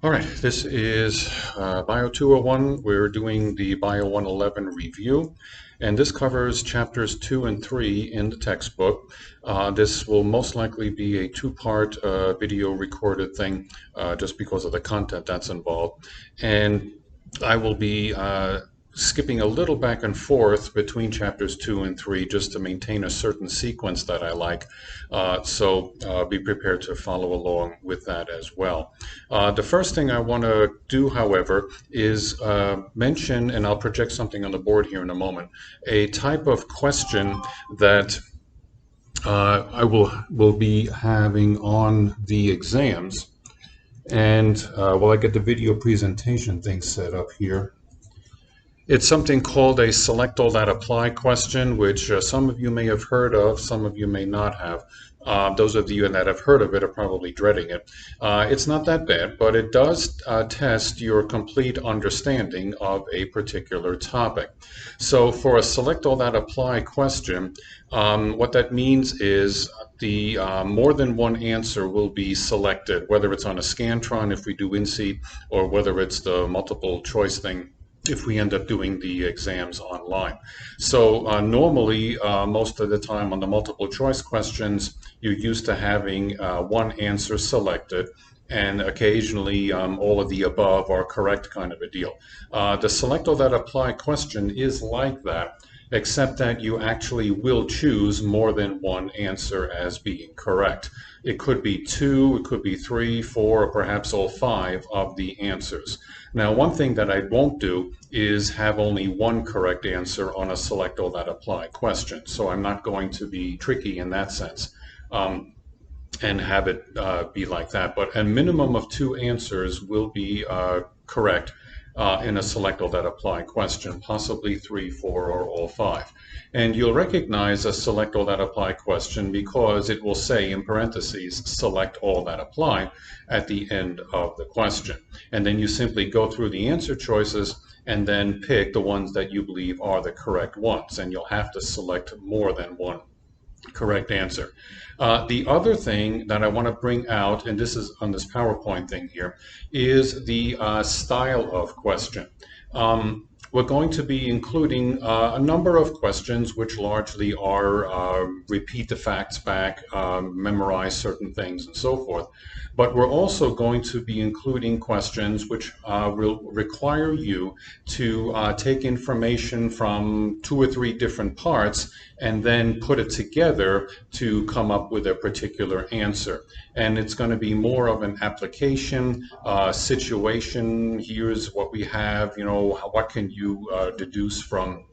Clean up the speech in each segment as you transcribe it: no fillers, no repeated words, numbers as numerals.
All right, this is Bio 201. We're doing the Bio 111 review, and this covers chapters 2 and 3 in the textbook. This will most likely be a two-part video recorded thing just because of the content that's involved. And I will be skipping a little back and forth between chapters 2 and 3 just to maintain a certain sequence that I like. So be prepared to follow along with that as well. The first thing I want to do, however, is mention, and I'll project something on the board here in a moment, a type of question that I will be having on the exams. And while I get the video presentation thing set up here, it's something called a select all that apply question, which some of you may have heard of, some of you may not have. Those of you that have heard of it are probably dreading it. It's not that bad, but it does test your complete understanding of a particular topic. So for a select all that apply question, what that means is the more than one answer will be selected, whether it's on a Scantron if we do in-seat, or whether it's the multiple choice thing if we end up doing the exams online. So normally, most of the time on the multiple choice questions, you're used to having one answer selected, and occasionally all of the above are correct kind of a deal. The select all that apply question is like that, except that you actually will choose more than one answer as being correct. It could be two, it could be three, four, or perhaps all five of the answers. Now, one thing that I won't do is have only one correct answer on a select all that apply question. So I'm not going to be tricky in that sense and have it be like that. But a minimum of two answers will be correct in a select all that apply question, possibly three, four, or all five. And you'll recognize a select all that apply question because it will say in parentheses, select all that apply at the end of the question. And then you simply go through the answer choices and then pick the ones that you believe are the correct ones. And you'll have to select more than one correct answer. The other thing that I want to bring out, and this is on this PowerPoint thing here, is the style of question. We're going to be including a number of questions which largely are repeat the facts back, memorize certain things, and so forth. But we're also going to be including questions which will require you to take information from two or three different parts and then put it together to come up with a particular answer. And it's going to be more of an application situation. Here's what we have, you know, what can you deduce from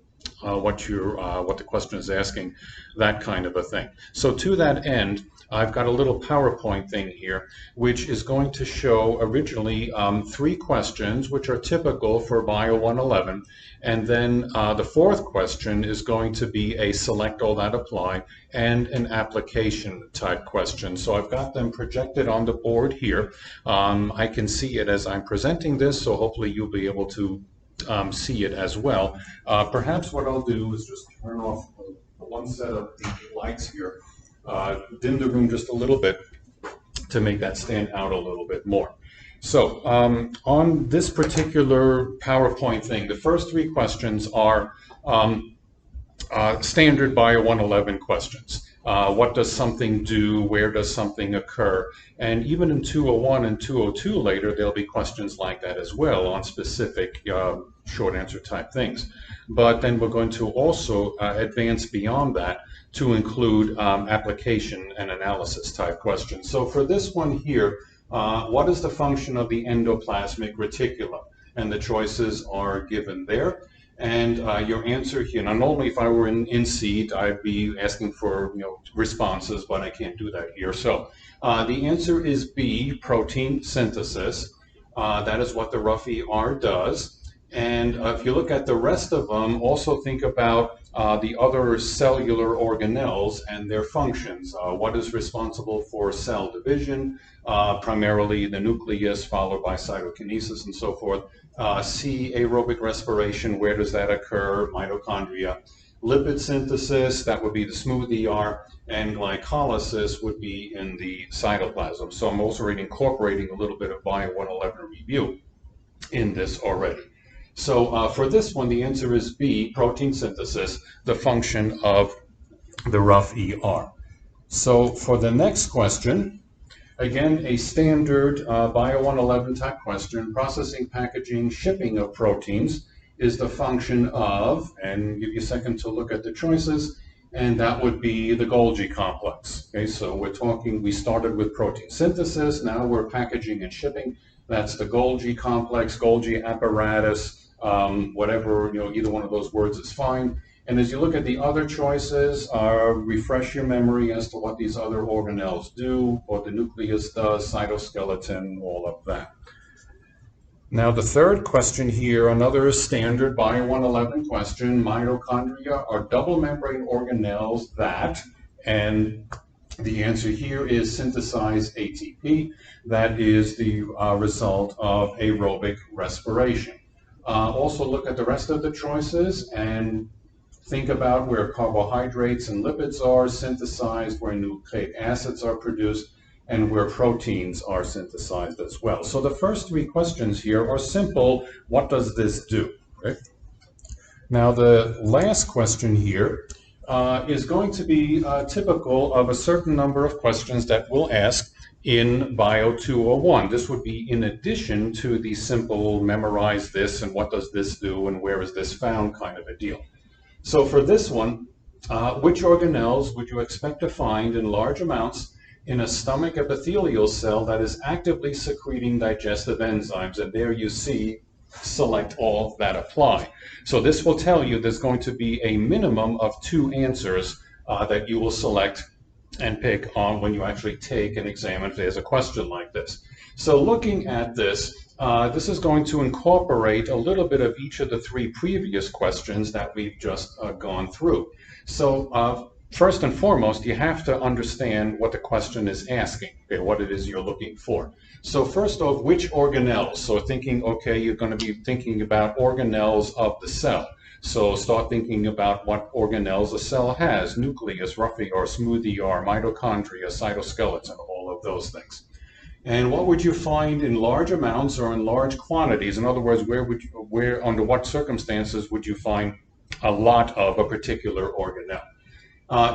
what the question is asking, that kind of a thing. So to that end, I've got a little PowerPoint thing here, which is going to show originally three questions, which are typical for Bio 111. And then the fourth question is going to be a select all that apply and an application type question. So I've got them projected on the board here. I can see it as I'm presenting this, so hopefully you'll be able to see it as well. Perhaps what I'll do is just turn off one set of the lights here, dim the room just a little bit to make that stand out a little bit more. So on this particular PowerPoint thing, the first three questions are standard Bio 111 questions. What does something do? Where does something occur? And even in 201 and 202 later, there'll be questions like that as well on specific short answer type things. But then we're going to also advance beyond that to include application and analysis type questions. So for this one here, what is the function of the endoplasmic reticulum? And the choices are given there. And your answer here, now normally if I were in seat, I'd be asking for responses, but I can't do that here. So the answer is B, protein synthesis. That is what the rough ER does. And if you look at the rest of them, also think about the other cellular organelles and their functions. What is responsible for cell division? Primarily the nucleus, followed by cytokinesis and so forth. C, aerobic respiration, where does that occur? Mitochondria. Lipid synthesis, that would be the smooth ER, and glycolysis would be in the cytoplasm. So I'm also incorporating a little bit of Bio 111 review in this already. So for this one, the answer is B, protein synthesis, the function of the rough ER. So for the next question, again, a standard Bio 111 type question, processing, packaging, shipping of proteins is the function of, and give you a second to look at the choices, and that would be the Golgi complex. Okay, so we started with protein synthesis, now we're packaging and shipping. That's the Golgi complex, Golgi apparatus, whatever, either one of those words is fine. And as you look at the other choices, refresh your memory as to what these other organelles do, what the nucleus does, cytoskeleton, all of that. Now the third question here, another standard Bio 111 question, mitochondria are double membrane organelles that, and the answer here is synthesize ATP. That is the result of aerobic respiration. Also look at the rest of the choices and think about where carbohydrates and lipids are synthesized, where nucleic acids are produced, and where proteins are synthesized as well. So the first three questions here are simple. What does this do? Okay. Now the last question here is going to be typical of a certain number of questions that we'll ask in Bio 201. This would be in addition to the simple memorize this and what does this do and where is this found kind of a deal. So for this one, which organelles would you expect to find in large amounts in a stomach epithelial cell that is actively secreting digestive enzymes? And there you see, select all that apply. So this will tell you there's going to be a minimum of 2 answers that you will select and pick on when you actually take an exam if there's a question like this. So looking at this, this is going to incorporate a little bit of each of the 3 previous questions that we've just gone through. So first and foremost, you have to understand what the question is asking, okay, what it is you're looking for. So first off, which organelles? So thinking, okay, you're going to be thinking about organelles of the cell. So start thinking about what organelles a cell has, nucleus, rough ER, smooth ER, mitochondria, cytoskeleton, all of those things. And what would you find in large amounts or in large quantities? In other words, under what circumstances would you find a lot of a particular organelle?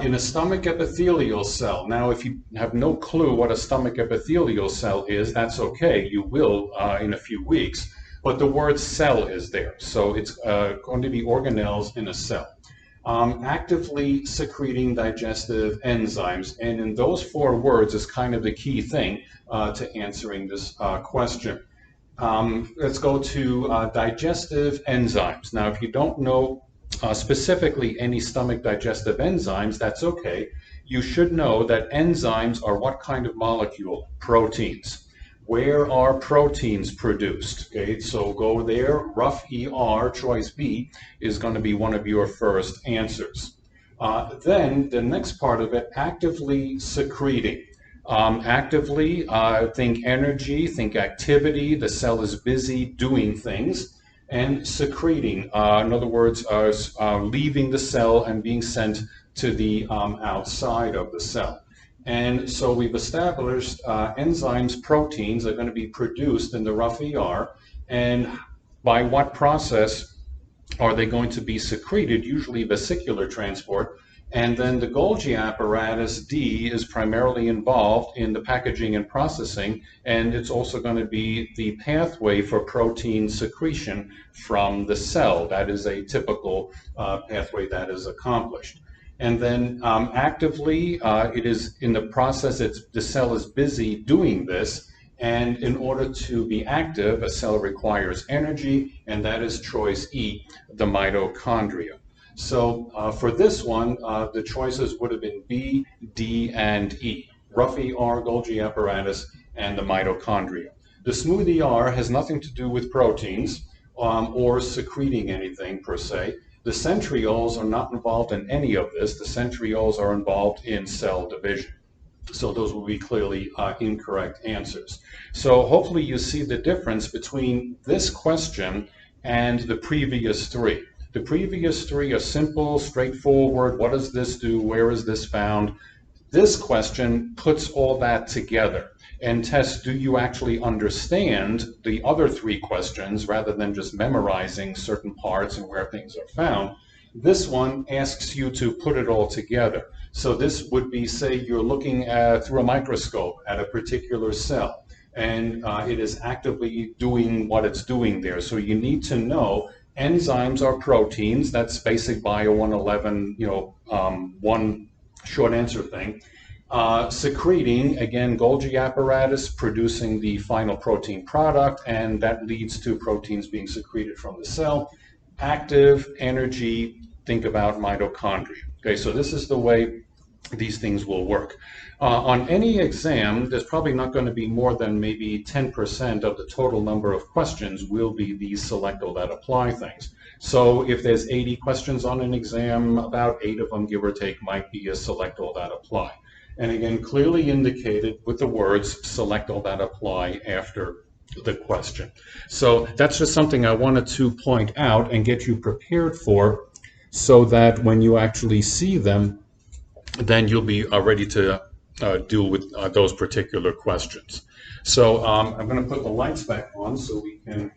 In a stomach epithelial cell. Now, if you have no clue what a stomach epithelial cell is, that's okay. You will in a few weeks. But the word cell is there. So it's going to be organelles in a cell. Actively secreting digestive enzymes. And in those 4 words is kind of the key thing to answering this question. Let's go to digestive enzymes. Now, if you don't know specifically any stomach digestive enzymes, that's okay. You should know that enzymes are what kind of molecule? Proteins. Where are proteins produced? Okay, so go there. Rough ER, choice B, is going to be one of your first answers. Then the next part of it, actively secreting. Actively, think energy, think activity. The cell is busy doing things. And secreting, in other words, leaving the cell and being sent to the outside of the cell. And so we've established enzymes, proteins are going to be produced in the rough ER, and by what process are they going to be secreted? Usually vesicular transport. And then the Golgi apparatus, D, is primarily involved in the packaging and processing, and it's also going to be the pathway for protein secretion from the cell. That is a typical pathway that is accomplished. And then actively, it is in the process, the cell is busy doing this, and in order to be active, a cell requires energy, and that is choice E, the mitochondria. So for this one, the choices would have been B, D, and E. Rough ER, Golgi apparatus, and the mitochondria. The smooth ER has nothing to do with proteins or secreting anything per se. The centrioles are not involved in any of this. The centrioles are involved in cell division. So those will be clearly incorrect answers. So hopefully you see the difference between this question and the previous 3. The previous three are simple, straightforward. What does this do? Where is this found? This question puts all that together and tests, do you actually understand the other three questions rather than just memorizing certain parts and where things are found? This one asks you to put it all together. So this would be, say, you're looking through a microscope at a particular cell, and it is actively doing what it's doing there. So you need to know enzymes are proteins. That's basic Bio 111, one short answer thing. Secreting, again, Golgi apparatus producing the final protein product, and that leads to proteins being secreted from the cell. Active, energy, think about mitochondria. Okay, so this is the way these things will work. On any exam, there's probably not going to be more than maybe 10% of the total number of questions will be these select all that apply things. So if there's 80 questions on an exam, about 8 of them, give or take, might be a select all that apply. And again, clearly indicated with the words select all that apply after the question. So that's just something I wanted to point out and get you prepared for, so that when you actually see them, then you'll be ready to deal with those particular questions. So I'm going to put the lights back on so we can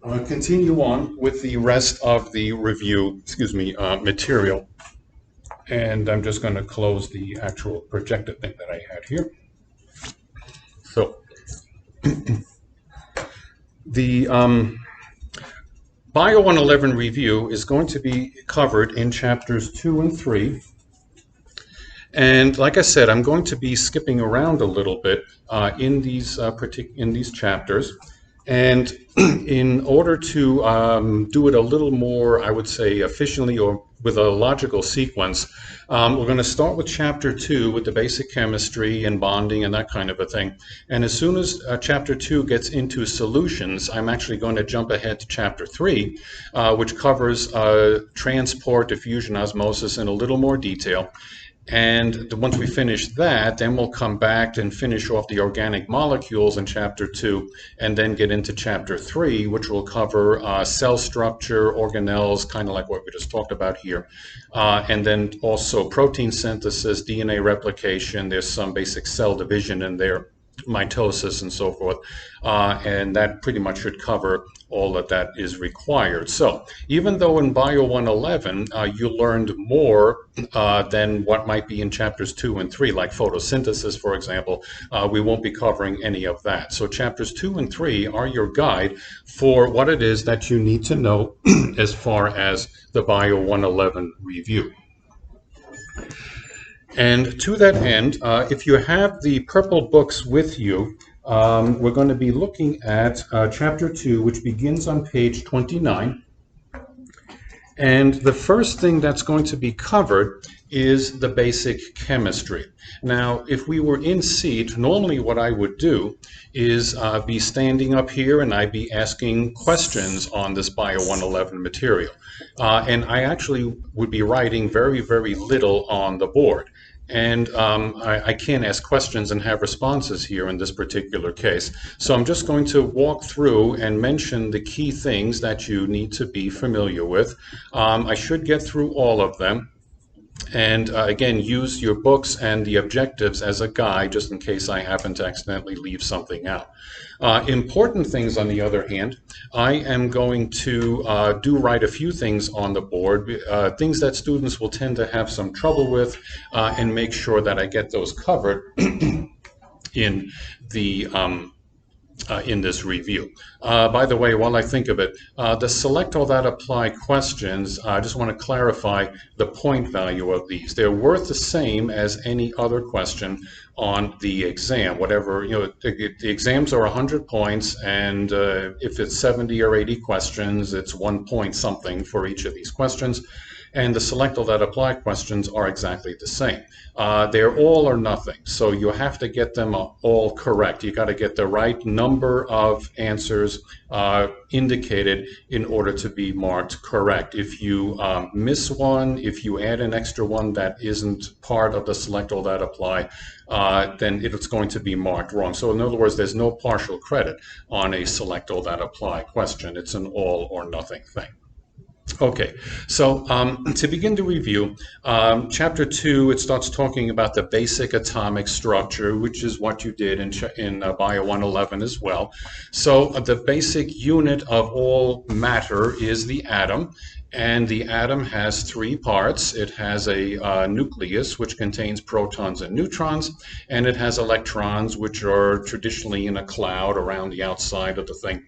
continue on with the rest of the review, material. And I'm just going to close the actual projector thing that I had here. So the Bio 111 review is going to be covered in chapters 2 and 3. And like I said, I'm going to be skipping around a little bit in these chapters. And in order to do it a little more, I would say, efficiently or with a logical sequence, we're going to start with chapter 2 with the basic chemistry and bonding and that kind of a thing. And as soon as chapter 2 gets into solutions, I'm actually going to jump ahead to chapter 3, which covers transport, diffusion, osmosis in a little more detail. And once we finish that, then we'll come back and finish off the organic molecules in chapter 2, and then get into chapter 3, which will cover cell structure, organelles, kind of like what we just talked about here. And then also protein synthesis, DNA replication. There's some basic cell division in there, mitosis and so forth. And that pretty much should cover all that is required. So even though in Bio 111 you learned more than what might be in chapters 2 and 3, like photosynthesis, for example, we won't be covering any of that. So chapters 2 and 3 are your guide for what it is that you need to know as far as the Bio 111 review. And to that end, if you have the purple books with you, we're going to be looking at chapter 2, which begins on page 29. And the first thing that's going to be covered is the basic chemistry. Now, if we were in seat, normally what I would do is be standing up here and I'd be asking questions on this Bio 111 material. And I actually would be writing very, very little on the board. And I can't ask questions and have responses here in this particular case. So I'm just going to walk through and mention the key things that you need to be familiar with. I should get through all of them. And again, use your books and the objectives as a guide, just in case I happen to accidentally leave something out. Important things, on the other hand, I am going to write a few things on the board, things that students will tend to have some trouble with, and make sure that I get those covered in the in this review. By the way, while I think of it, the select all that apply questions, I just want to clarify the point value of these. They're worth the same as any other question on the exam. Whatever, the exams are 100 points, and if it's 70 or 80 questions, it's 1 point something for each of these questions. And the select all that apply questions are exactly the same. They're all or nothing, so you have to get them all correct. You got to get the right number of answers indicated in order to be marked correct. If you miss one, if you add an extra one that isn't part of the select all that apply, then it's going to be marked wrong. So in other words, there's no partial credit on a select all that apply question. It's an all or nothing thing. Okay, so to begin the review, Chapter 2, it starts talking about the basic atomic structure, which is what you did in Bio 111 as well. So the basic unit of all matter is the atom, and the atom has three parts. It has a nucleus, which contains protons and neutrons, and it has electrons, which are traditionally in a cloud around the outside of the thing.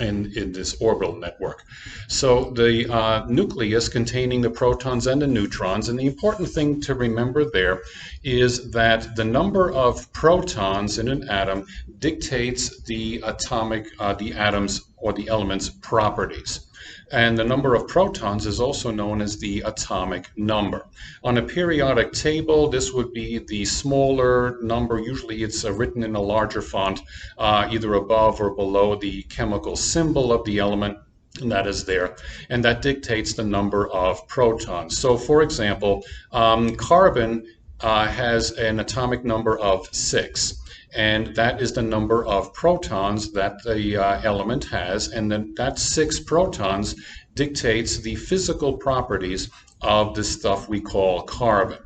In this orbital network. So the nucleus containing the protons and the neutrons, and the important thing to remember there is that the number of protons in an atom dictates the atom's or the element's properties. And the number of protons is also known as the atomic number. On a periodic table, this would be the smaller number. Usually it's written in a larger font, either above or below the chemical symbol of the element that is there, and that dictates the number of protons. So for example, carbon has an atomic number of 6. And that is the number of protons that the element has, and then that 6 protons dictates the physical properties of the stuff we call carbon.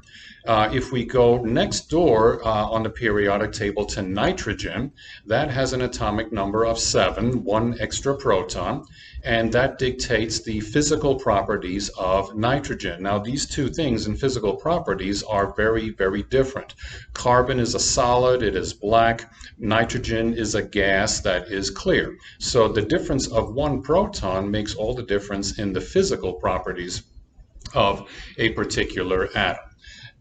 If we go next door on the periodic table to nitrogen, that has an atomic number of 7, 1 extra proton, and that dictates the physical properties of nitrogen. Now, these two things in physical properties are very, very different. Carbon is a solid, it is black. Nitrogen is a gas that is clear. So the difference of 1 proton makes all the difference in the physical properties of a particular atom.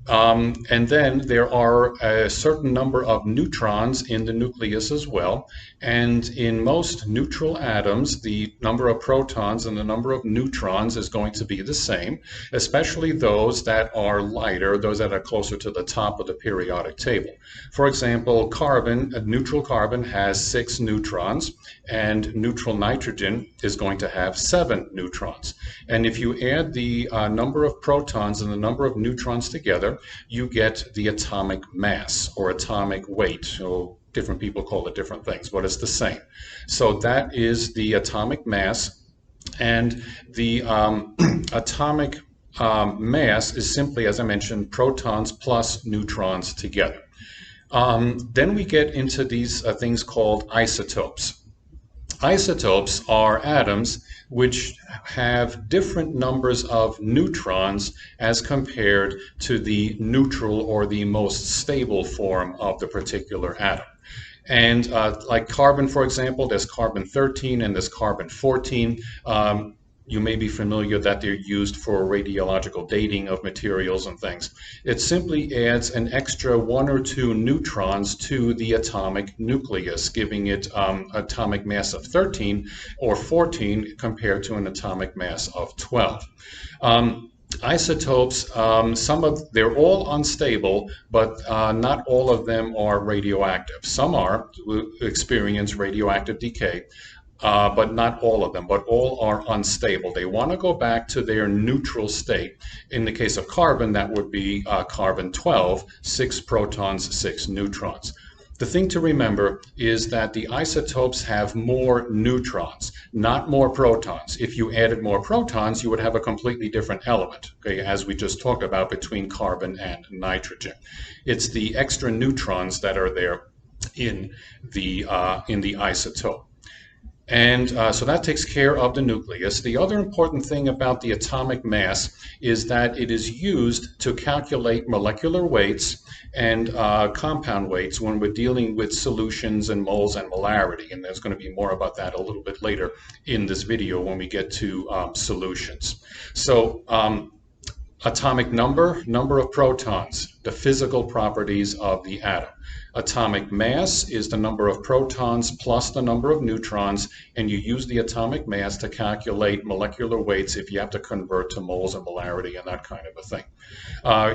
And then there are a certain number of neutrons in the nucleus as well. And in most neutral atoms, the number of protons and the number of neutrons is going to be the same, especially those that are lighter, those that are closer to the top of the periodic table. For example, carbon, neutral carbon has 6 neutrons, and neutral nitrogen is going to have 7 neutrons. And if you add the number of protons and the number of neutrons together, you get the atomic mass or atomic weight. So different people call it different things, but it's the same. So that is the atomic mass, and the atomic mass is simply, as I mentioned, protons plus neutrons together. Then we get into these things called isotopes. Isotopes are atoms which have different numbers of neutrons as compared to the neutral or the most stable form of the particular atom. And like carbon, for example, there's carbon-13 and there's carbon-14. You may be familiar that they're used for radiological dating of materials and things. It simply adds an extra 1 or 2 neutrons to the atomic nucleus, giving it atomic mass of 13 or 14 compared to an atomic mass of 12. Isotopes, they're all unstable, but not all of them are radioactive. Some experience radioactive decay. But not all of them, but all are unstable. They want to go back to their neutral state. In the case of carbon, that would be carbon-12, 6 protons, 6 neutrons. The thing to remember is that the isotopes have more neutrons, not more protons. If you added more protons, you would have a completely different element, okay, as we just talked about between carbon and nitrogen. It's the extra neutrons that are there in the isotope. And so that takes care of the nucleus. The other important thing about the atomic mass is that it is used to calculate molecular weights and compound weights when we're dealing with solutions and moles and molarity. And there's going to be more about that a little bit later in this video when we get to solutions. So Atomic number, number of protons, the physical properties of the atom. Atomic mass is the number of protons plus the number of neutrons, and you use the atomic mass to calculate molecular weights if you have to convert to moles or molarity and that kind of a thing.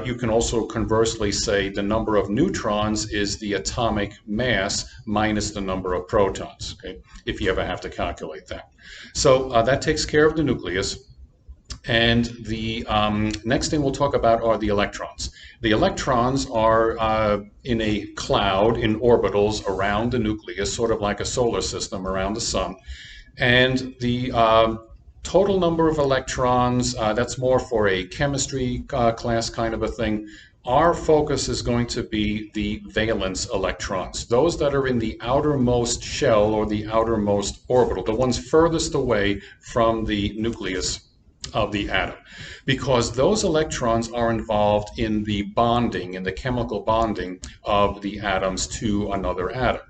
You can also conversely say the number of neutrons is the atomic mass minus the number of protons, okay, if you ever have to calculate that. So that takes care of the nucleus. And the next thing we'll talk about are the electrons. The electrons are in a cloud in orbitals around the nucleus, sort of like a solar system around the sun. And the total number of electrons, that's more for a chemistry class kind of a thing. Our focus is going to be the valence electrons, those that are in the outermost shell or the outermost orbital, the ones furthest away from the nucleus of the atom, because those electrons are involved in the bonding, in the chemical bonding of the atoms to another atom.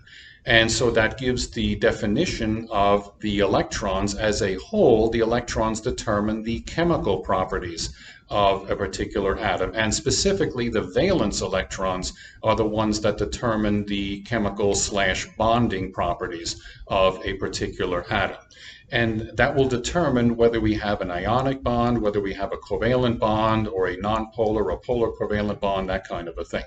And so that gives the definition of the electrons as a whole. The electrons determine the chemical properties of a particular atom. And specifically, the valence electrons are the ones that determine the chemical/bonding properties of a particular atom. And that will determine whether we have an ionic bond, whether we have a covalent bond, or a nonpolar or polar covalent bond, that kind of a thing.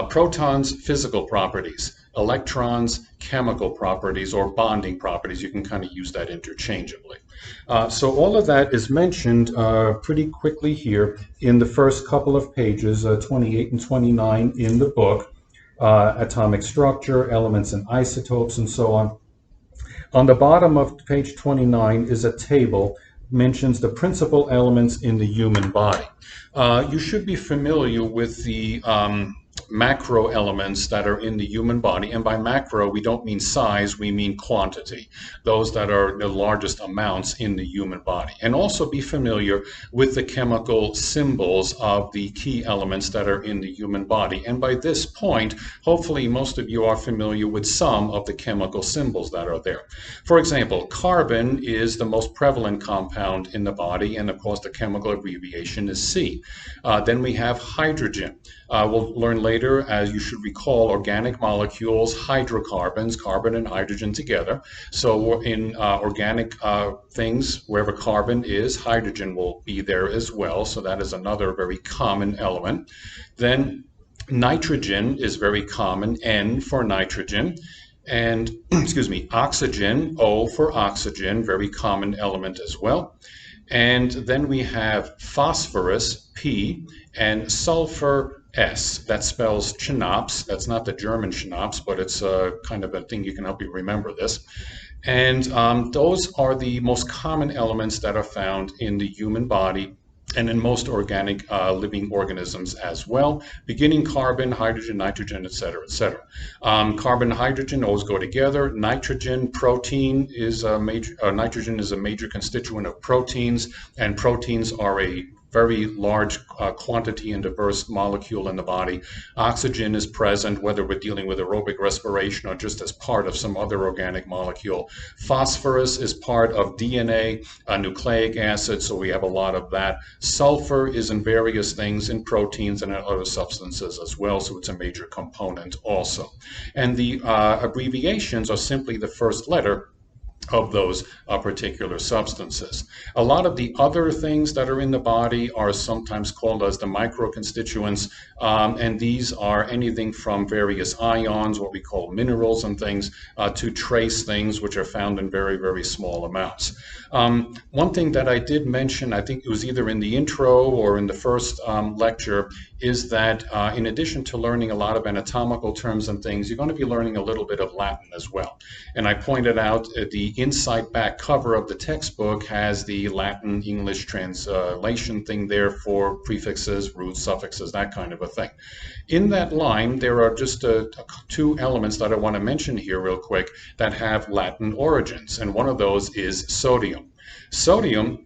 Protons, physical properties. Electrons, chemical properties or bonding properties. You can kind of use that interchangeably. So all of that is mentioned pretty quickly here in the first couple of pages, 28 and 29 in the book. Atomic structure, elements and isotopes, and so on. On the bottom of page 29 is a table, mentions the principal elements in the human body. You should be familiar with the macro elements that are in the human body, and by macro we don't mean size, we mean quantity, those that are the largest amounts in the human body. And also be familiar with the chemical symbols of the key elements that are in the human body. And by this point, hopefully most of you are familiar with some of the chemical symbols that are there. For example, carbon is the most prevalent compound in the body, and of course the chemical abbreviation is C. Then we have hydrogen. We'll learn later, as you should recall, organic molecules, hydrocarbons, carbon and hydrogen together. So in organic things, wherever carbon is, hydrogen will be there as well. So that is another very common element. Then nitrogen is very common, N for nitrogen. And, excuse me, oxygen, O for oxygen, very common element as well. And then we have phosphorus, P, and sulfur, S. That spells Schnapps. That's not the German Schnapps, but it's kind of a thing you can help you remember this. And those are the most common elements that are found in the human body and in most organic living organisms as well, beginning carbon, hydrogen, nitrogen, etc., etc. Carbon and hydrogen always go together. Nitrogen, protein is a major, nitrogen is a major constituent of proteins, and proteins are a very large quantity and diverse molecule in the body. Oxygen is present, whether we're dealing with aerobic respiration or just as part of some other organic molecule. Phosphorus is part of DNA, nucleic acid, so we have a lot of that. Sulfur is in various things, in proteins and in other substances as well, so it's a major component also. And the abbreviations are simply the first letter of those particular substances. A lot of the other things that are in the body are sometimes called as the microconstituents, and these are anything from various ions, what we call minerals and things, to trace things which are found in very, very small amounts. One thing that I did mention, I think it was either in the intro or in the first lecture, is that in addition to learning a lot of anatomical terms and things, you're going to be learning a little bit of Latin as well. And I pointed out the inside back cover of the textbook has the Latin English translation thing there for prefixes, roots, suffixes, that kind of a thing. In that line, there are just two elements that I want to mention here real quick that have Latin origins, and one of those is sodium. Sodium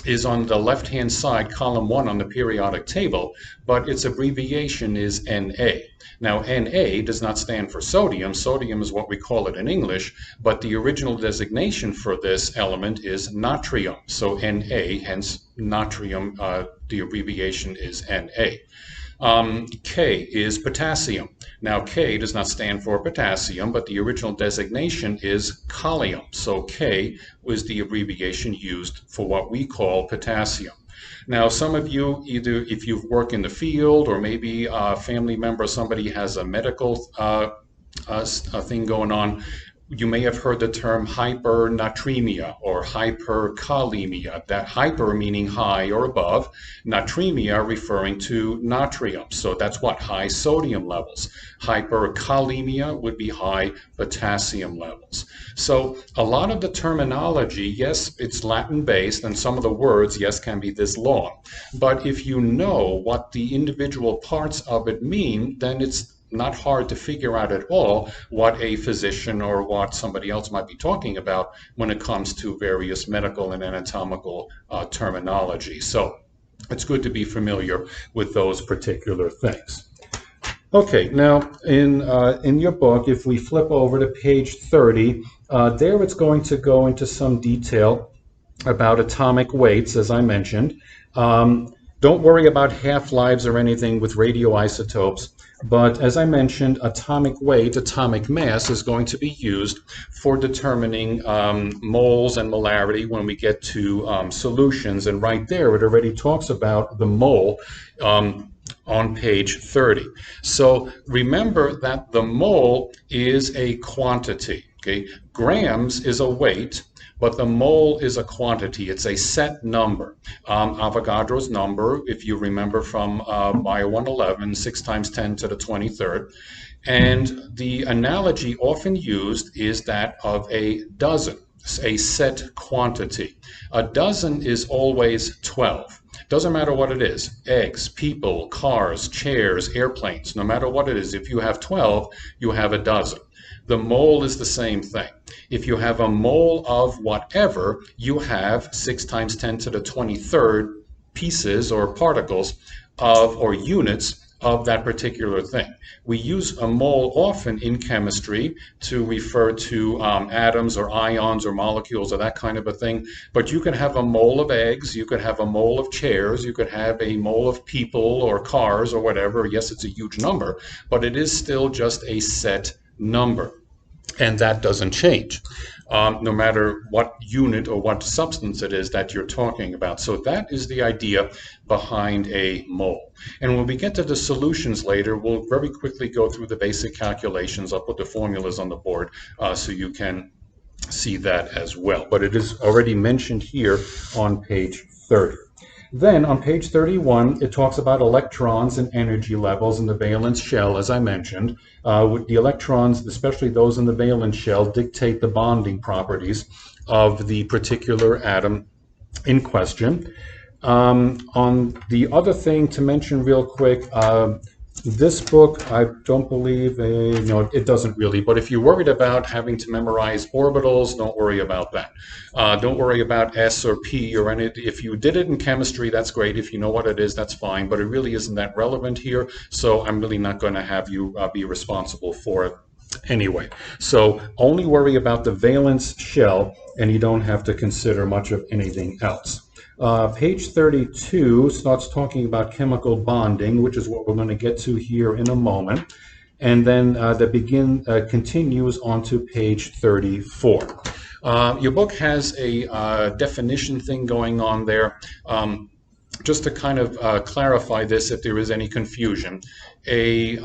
is on the left-hand side, column 1 on the periodic table, but its abbreviation is Na. Now, Na does not stand for sodium. Sodium is what we call it in English, but the original designation for this element is natrium. So Na, hence natrium, the abbreviation is Na. K is potassium. Now, K does not stand for potassium, but the original designation is kalium. So K was the abbreviation used for what we call potassium. Now, some of you, either if you've worked in the field or maybe a family member, somebody has a medical thing going on, you may have heard the term hypernatremia or hyperkalemia. That hyper meaning high or above, natremia referring to natrium. So that's what? High sodium levels. Hyperkalemia would be high potassium levels. So a lot of the terminology, yes, it's Latin based, and some of the words, yes, can be this long. But if you know what the individual parts of it mean, then it's not hard to figure out at all what a physician or what somebody else might be talking about when it comes to various medical and anatomical terminology. So it's good to be familiar with those particular things. Okay, now in your book, if we flip over to page 30, there it's going to go into some detail about atomic weights, as I mentioned. Don't worry about half-lives or anything with radioisotopes, but as I mentioned, atomic weight, atomic mass is going to be used for determining moles and molarity when we get to solutions. And right there, it already talks about the mole on page 30. So remember that the mole is a quantity, okay? Grams is a weight, but the mole is a quantity. It's a set number. Avogadro's number, if you remember from Bio 111, 6 times 10 to the 23rd. And the analogy often used is that of a dozen, a set quantity. A dozen is always 12. Doesn't matter what it is, eggs, people, cars, chairs, airplanes, no matter what it is. If you have 12, you have a dozen. The mole is the same thing. If you have a mole of whatever, you have 6 times 10 to the 23rd pieces or particles of, or units of that particular thing. We use a mole often in chemistry to refer to atoms or ions or molecules or that kind of a thing. But you can have a mole of eggs, you could have a mole of chairs, you could have a mole of people or cars or whatever. Yes, it's a huge number, but it is still just a set number. And that doesn't change, no matter what unit or what substance it is that you're talking about. So that is the idea behind a mole. And when we get to the solutions later, we'll very quickly go through the basic calculations. I'll put the formulas on the board so you can see that as well. But it is already mentioned here on page 30. Then on page 31, it talks about electrons and energy levels in the valence shell, as I mentioned. With the electrons, especially those in the valence shell, dictate the bonding properties of the particular atom in question. On the other thing to mention real quick, this book, I don't believe, it doesn't really, but if you're worried about having to memorize orbitals, don't worry about that. Don't worry about S or P or any, if you did it in chemistry, that's great. If you know what it is, that's fine, but it really isn't that relevant here, so I'm really not going to have you be responsible for it anyway. So only worry about the valence shell, and you don't have to consider much of anything else. Page 32 starts talking about chemical bonding, which is what we're going to get to here in a moment. And then that continues on to page 34. Your book has a definition thing going on there. Just to kind of clarify this, if there is any confusion, a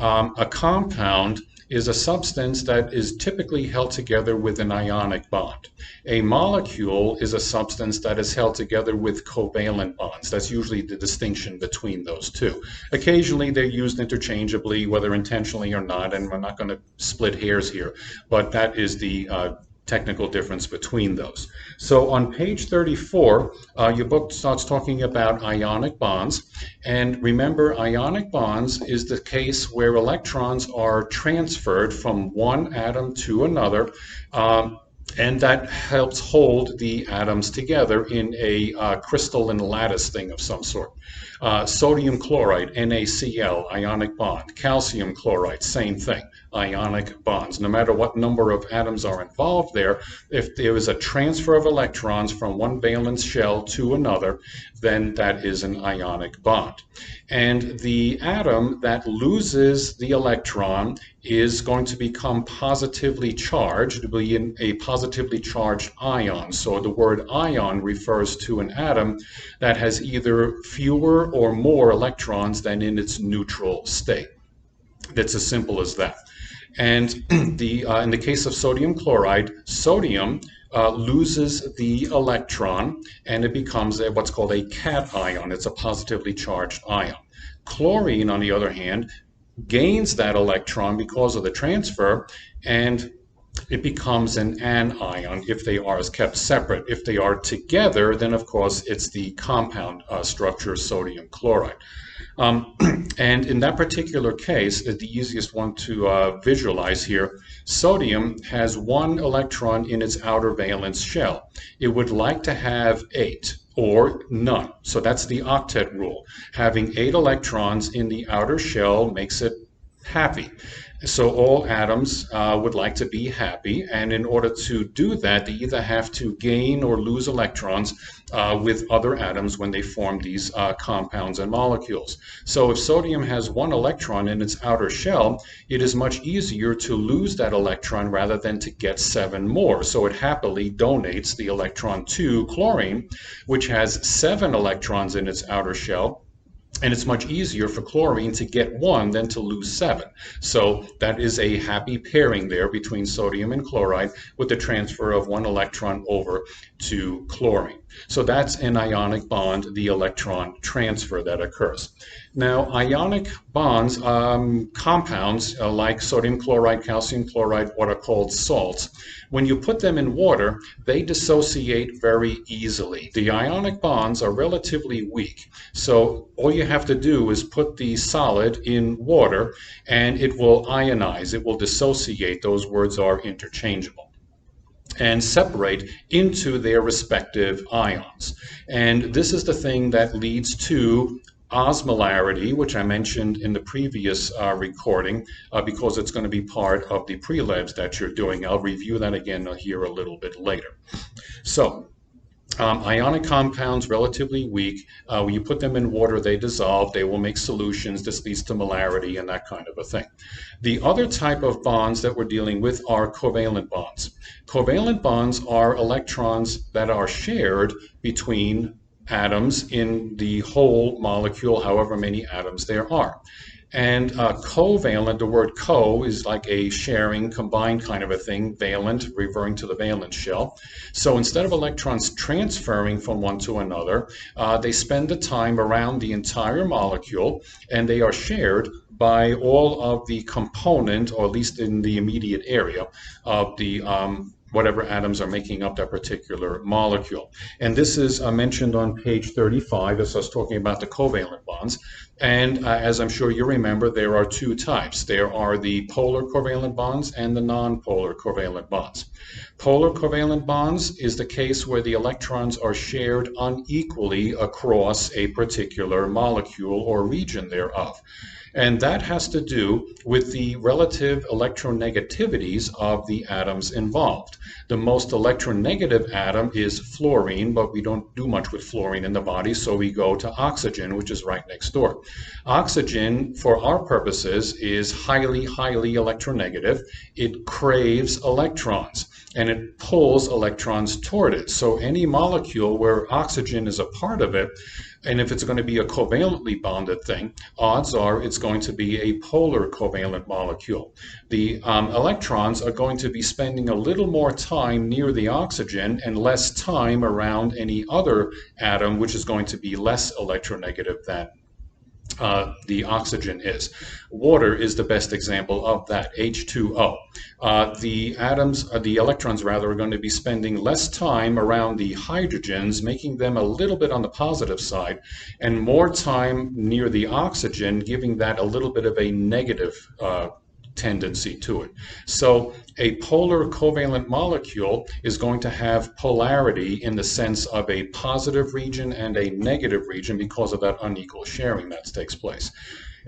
compound is a substance that is typically held together with an ionic bond. A molecule is a substance that is held together with covalent bonds. That's usually the distinction between those two. Occasionally they're used interchangeably, whether intentionally or not, and we're not going to split hairs here, but that is the technical difference between those. So on page 34, your book starts talking about ionic bonds. And remember, ionic bonds is the case where electrons are transferred from one atom to another And that helps hold the atoms together in a crystalline lattice thing of some sort. Sodium chloride, NaCl, ionic bond. Calcium chloride, same thing, ionic bonds. No matter what number of atoms are involved there, if there is a transfer of electrons from one valence shell to another, then that is an ionic bond. And the atom that loses the electron is going to become positively charged, be in a positively charged ion. So the word ion refers to an atom that has either fewer or more electrons than in its neutral state. It's as simple as that. And in the case of sodium chloride, sodium loses the electron and it becomes what's called a cation. It's a positively charged ion. Chlorine, on the other hand, gains that electron because of the transfer, and it becomes an anion if they are kept separate. If they are together, then of course it's the compound structure, sodium chloride. And in that particular case, the easiest one to visualize here, sodium has one electron in its outer valence shell. It would like to have 8 or none. So that's the octet rule. Having 8 electrons in the outer shell makes it happy. So all atoms would like to be happy, and in order to do that, they either have to gain or lose electrons with other atoms when they form these compounds and molecules. So if sodium has 1 electron in its outer shell, it is much easier to lose that electron rather than to get 7 more. So it happily donates the electron to chlorine, which has 7 electrons in its outer shell. And it's much easier for chlorine to get 1 than to lose 7. So that is a happy pairing there between sodium and chloride with the transfer of 1 electron over to chlorine. So that's an ionic bond, the electron transfer that occurs. Now, ionic bonds, compounds like sodium chloride, calcium chloride, what are called salts, when you put them in water, they dissociate very easily. The ionic bonds are relatively weak. So all you have to do is put the solid in water and it will ionize, it will dissociate. Those words are interchangeable, and separate into their respective ions. And this is the thing that leads to osmolarity, which I mentioned in the previous recording, because it's going to be part of the pre-labs that you're doing. I'll review that again here a little bit later. So, ionic compounds, relatively weak. When you put them in water, they dissolve. They will make solutions. This leads to molarity and that kind of a thing. The other type of bonds that we're dealing with are covalent bonds. Covalent bonds are electrons that are shared between atoms in the whole molecule, however many atoms there are. And covalent, the word co is like a sharing, combined kind of a thing, valent, referring to the valence shell. So instead of electrons transferring from one to another, they spend the time around the entire molecule, and they are shared by all of the component, or at least in the immediate area of the whatever atoms are making up that particular molecule. And this is mentioned on page 35 as us talking about the covalent bonds. And as I'm sure you remember, there are 2 types. There are the polar covalent bonds and the non-polar covalent bonds. Polar covalent bonds is the case where the electrons are shared unequally across a particular molecule or region thereof. And that has to do with the relative electronegativities of the atoms involved. The most electronegative atom is fluorine, but we don't do much with fluorine in the body, so we go to oxygen, which is right next door. Oxygen, for our purposes, is highly, highly electronegative. It craves electrons, and it pulls electrons toward it. So any molecule where oxygen is a part of it, and if it's going to be a covalently bonded thing, odds are it's going to be a polar covalent molecule. The electrons are going to be spending a little more time near the oxygen and less time around any other atom, which is going to be less electronegative than the oxygen is. Water is the best example of that, H2O. The electrons rather, are going to be spending less time around the hydrogens, making them a little bit on the positive side, and more time near the oxygen, giving that a little bit of a negative tendency to it. So a polar covalent molecule is going to have polarity in the sense of a positive region and a negative region because of that unequal sharing that takes place.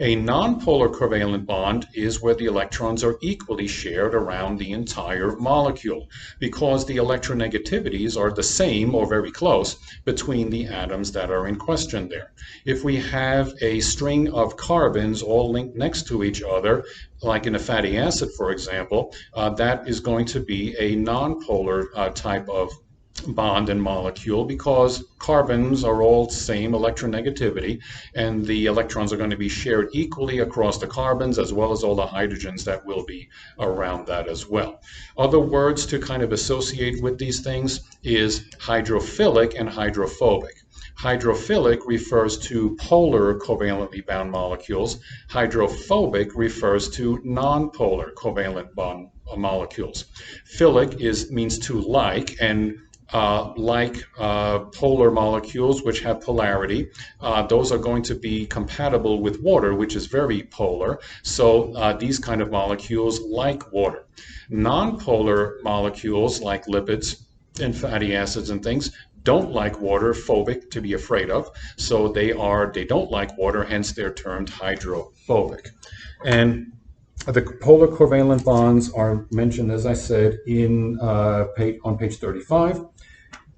A nonpolar covalent bond is where the electrons are equally shared around the entire molecule because the electronegativities are the same or very close between the atoms that are in question there. If we have a string of carbons all linked next to each other, like in a fatty acid, for example, that is going to be a nonpolar type of bond and molecule because carbons are all same electronegativity and the electrons are going to be shared equally across the carbons as well as all the hydrogens that will be around that as well. Other words to kind of associate with these things is hydrophilic and hydrophobic. Hydrophilic refers to polar covalently bound molecules. Hydrophobic refers to nonpolar covalent bond molecules. Philic means to like, and polar molecules which have polarity, those are going to be compatible with water, which is very polar. So these kind of molecules like water. Nonpolar molecules like lipids and fatty acids and things don't like water, phobic, to be afraid of. So they don't like water, hence they're termed hydrophobic. And the polar covalent bonds are mentioned, as I said, on page 35.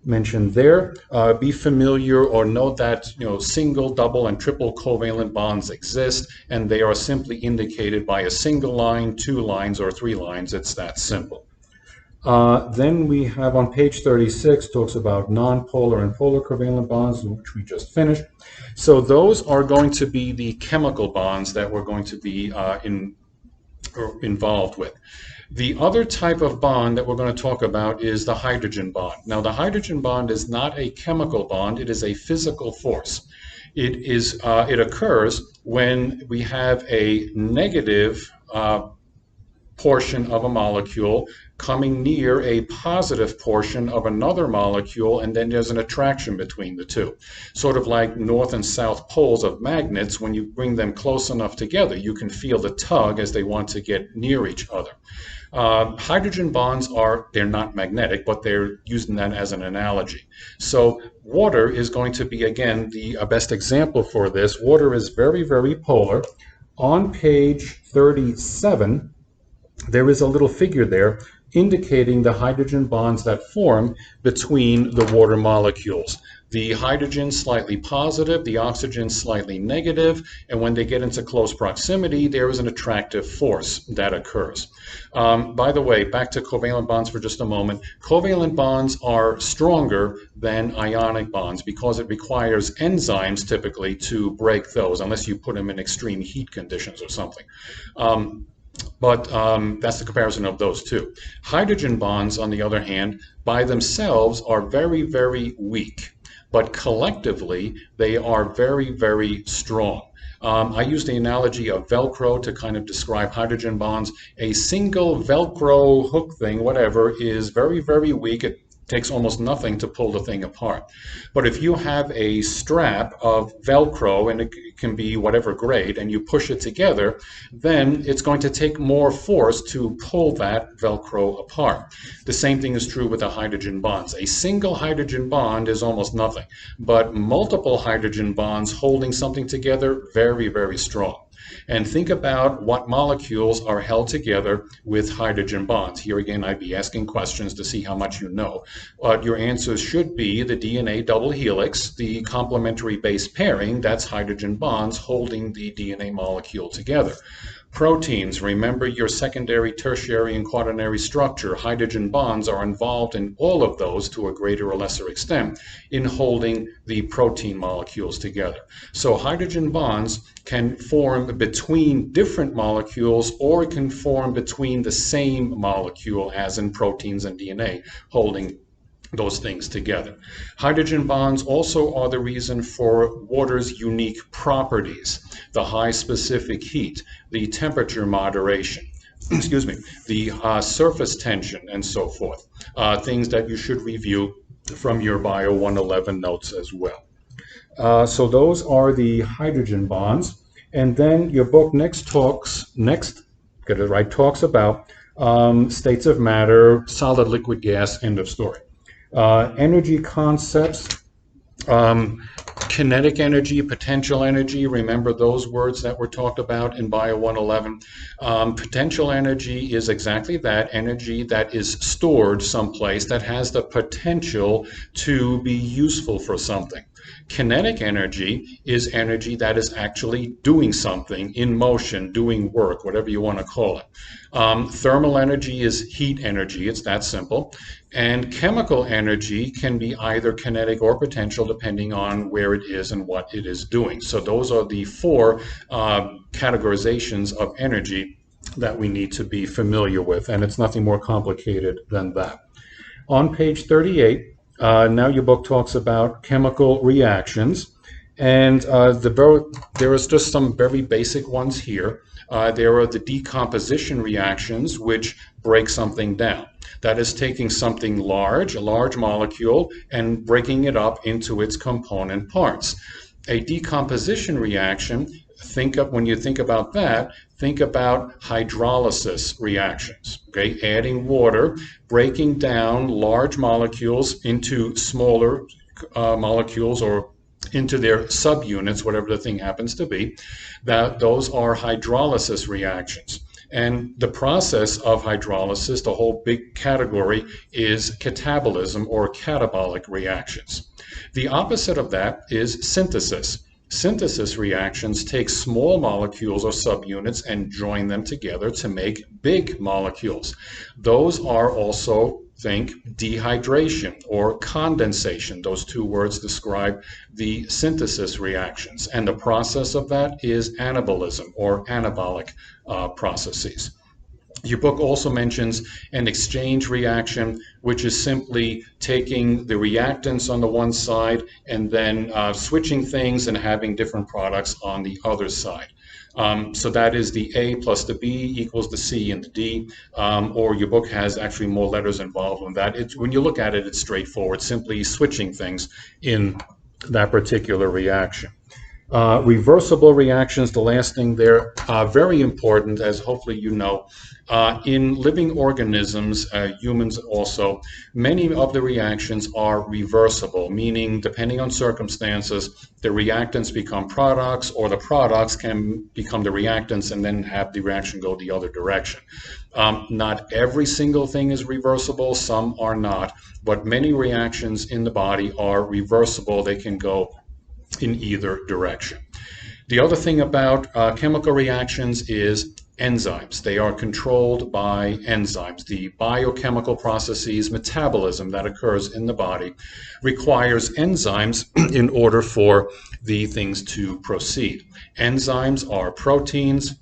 Mentioned there. Be familiar or know that single, double, and triple covalent bonds exist, and they are simply indicated by a single line, 2 lines, or 3 lines. It's that simple. Then we have on page 36 talks about nonpolar and polar covalent bonds, which we just finished. So those are going to be the chemical bonds that we're going to be involved with. The other type of bond that we're going to talk about is the hydrogen bond. Now, the hydrogen bond is not a chemical bond, it is a physical force. It occurs when we have a negative portion of a molecule coming near a positive portion of another molecule, and then there's an attraction between the two. Sort of like north and south poles of magnets. When you bring them close enough together, you can feel the tug as they want to get near each other. Hydrogen bonds they're not magnetic, but they're using that as an analogy. So water is going to be, again, the best example for this. Water is very, very polar. On page 37, there is a little figure there indicating the hydrogen bonds that form between the water molecules. The hydrogen slightly positive, the oxygen slightly negative, and when they get into close proximity, there is an attractive force that occurs. By the way, back to covalent bonds for just a moment. Covalent bonds are stronger than ionic bonds because it requires enzymes typically to break those, unless you put them in extreme heat conditions or something. But that's the comparison of those two. Hydrogen bonds, on the other hand, by themselves are very, very weak, but collectively they are very, very strong. I use the analogy of Velcro to kind of describe hydrogen bonds. A single Velcro hook thing, whatever, is very, very weak. It takes almost nothing to pull the thing apart. But if you have a strap of Velcro, and it can be whatever grade, and you push it together, then it's going to take more force to pull that Velcro apart. The same thing is true with the hydrogen bonds. A single hydrogen bond is almost nothing, but multiple hydrogen bonds holding something together, very, very strong. And think about what molecules are held together with hydrogen bonds. Here again, I'd be asking questions to see how much you know. Your answers should be the DNA double helix, the complementary base pairing, that's hydrogen bonds holding the DNA molecule together. Proteins, remember your secondary, tertiary, and quaternary structure. Hydrogen bonds are involved in all of those to a greater or lesser extent in holding the protein molecules together. So hydrogen bonds can form between different molecules or can form between the same molecule, as in proteins and DNA, holding those things together. Hydrogen bonds also are the reason for water's unique properties: the high specific heat, the temperature moderation, excuse me, the surface tension, and so forth. Things that you should review from your Bio 111 notes as well. So those are the hydrogen bonds. And then your book next get it right, talks about states of matter, solid, liquid, gas, end of story. Energy concepts, um, kinetic energy, potential energy, remember those words that were talked about in Bio 111. Potential energy is exactly that, energy that is stored someplace that has the potential to be useful for something. Kinetic energy is energy that is actually doing something, in motion, doing work, whatever you want to call it. Thermal energy is heat energy, it's that simple. And chemical energy can be either kinetic or potential depending on where it is and what it is doing. So those are the four categorizations of energy that we need to be familiar with, and it's nothing more complicated than that. On page 38, now your book talks about chemical reactions, and there is just some very basic ones here. There are the decomposition reactions, which break something down. That is taking something large, a large molecule, and breaking it up into its component parts. A decomposition reaction, when you think about that, think about hydrolysis reactions, okay? Adding water, breaking down large molecules into smaller molecules or into their subunits, whatever the thing happens to be. Those are hydrolysis reactions. And the process of hydrolysis, the whole big category, is catabolism or catabolic reactions. The opposite of that is synthesis. Synthesis reactions take small molecules or subunits and join them together to make big molecules. Those are also, think, dehydration or condensation. Those two words describe the synthesis reactions. And the process of that is anabolism or anabolic processes. Your book also mentions an exchange reaction, which is simply taking the reactants on the one side and then switching things and having different products on the other side. So that is the A plus the B equals the C and the D, or your book has actually more letters involved in that. When you look at it, it's straightforward, simply switching things in that particular reaction. Reversible reactions, the last thing there, very important, as hopefully you know. In living organisms, humans also, many of the reactions are reversible, meaning depending on circumstances, the reactants become products or the products can become the reactants and then have the reaction go the other direction. Not every single thing is reversible, some are not, but many reactions in the body are reversible. They can go in either direction. The other thing about chemical reactions is enzymes. They are controlled by enzymes. The biochemical processes, metabolism that occurs in the body requires enzymes in order for the things to proceed. Enzymes are proteins.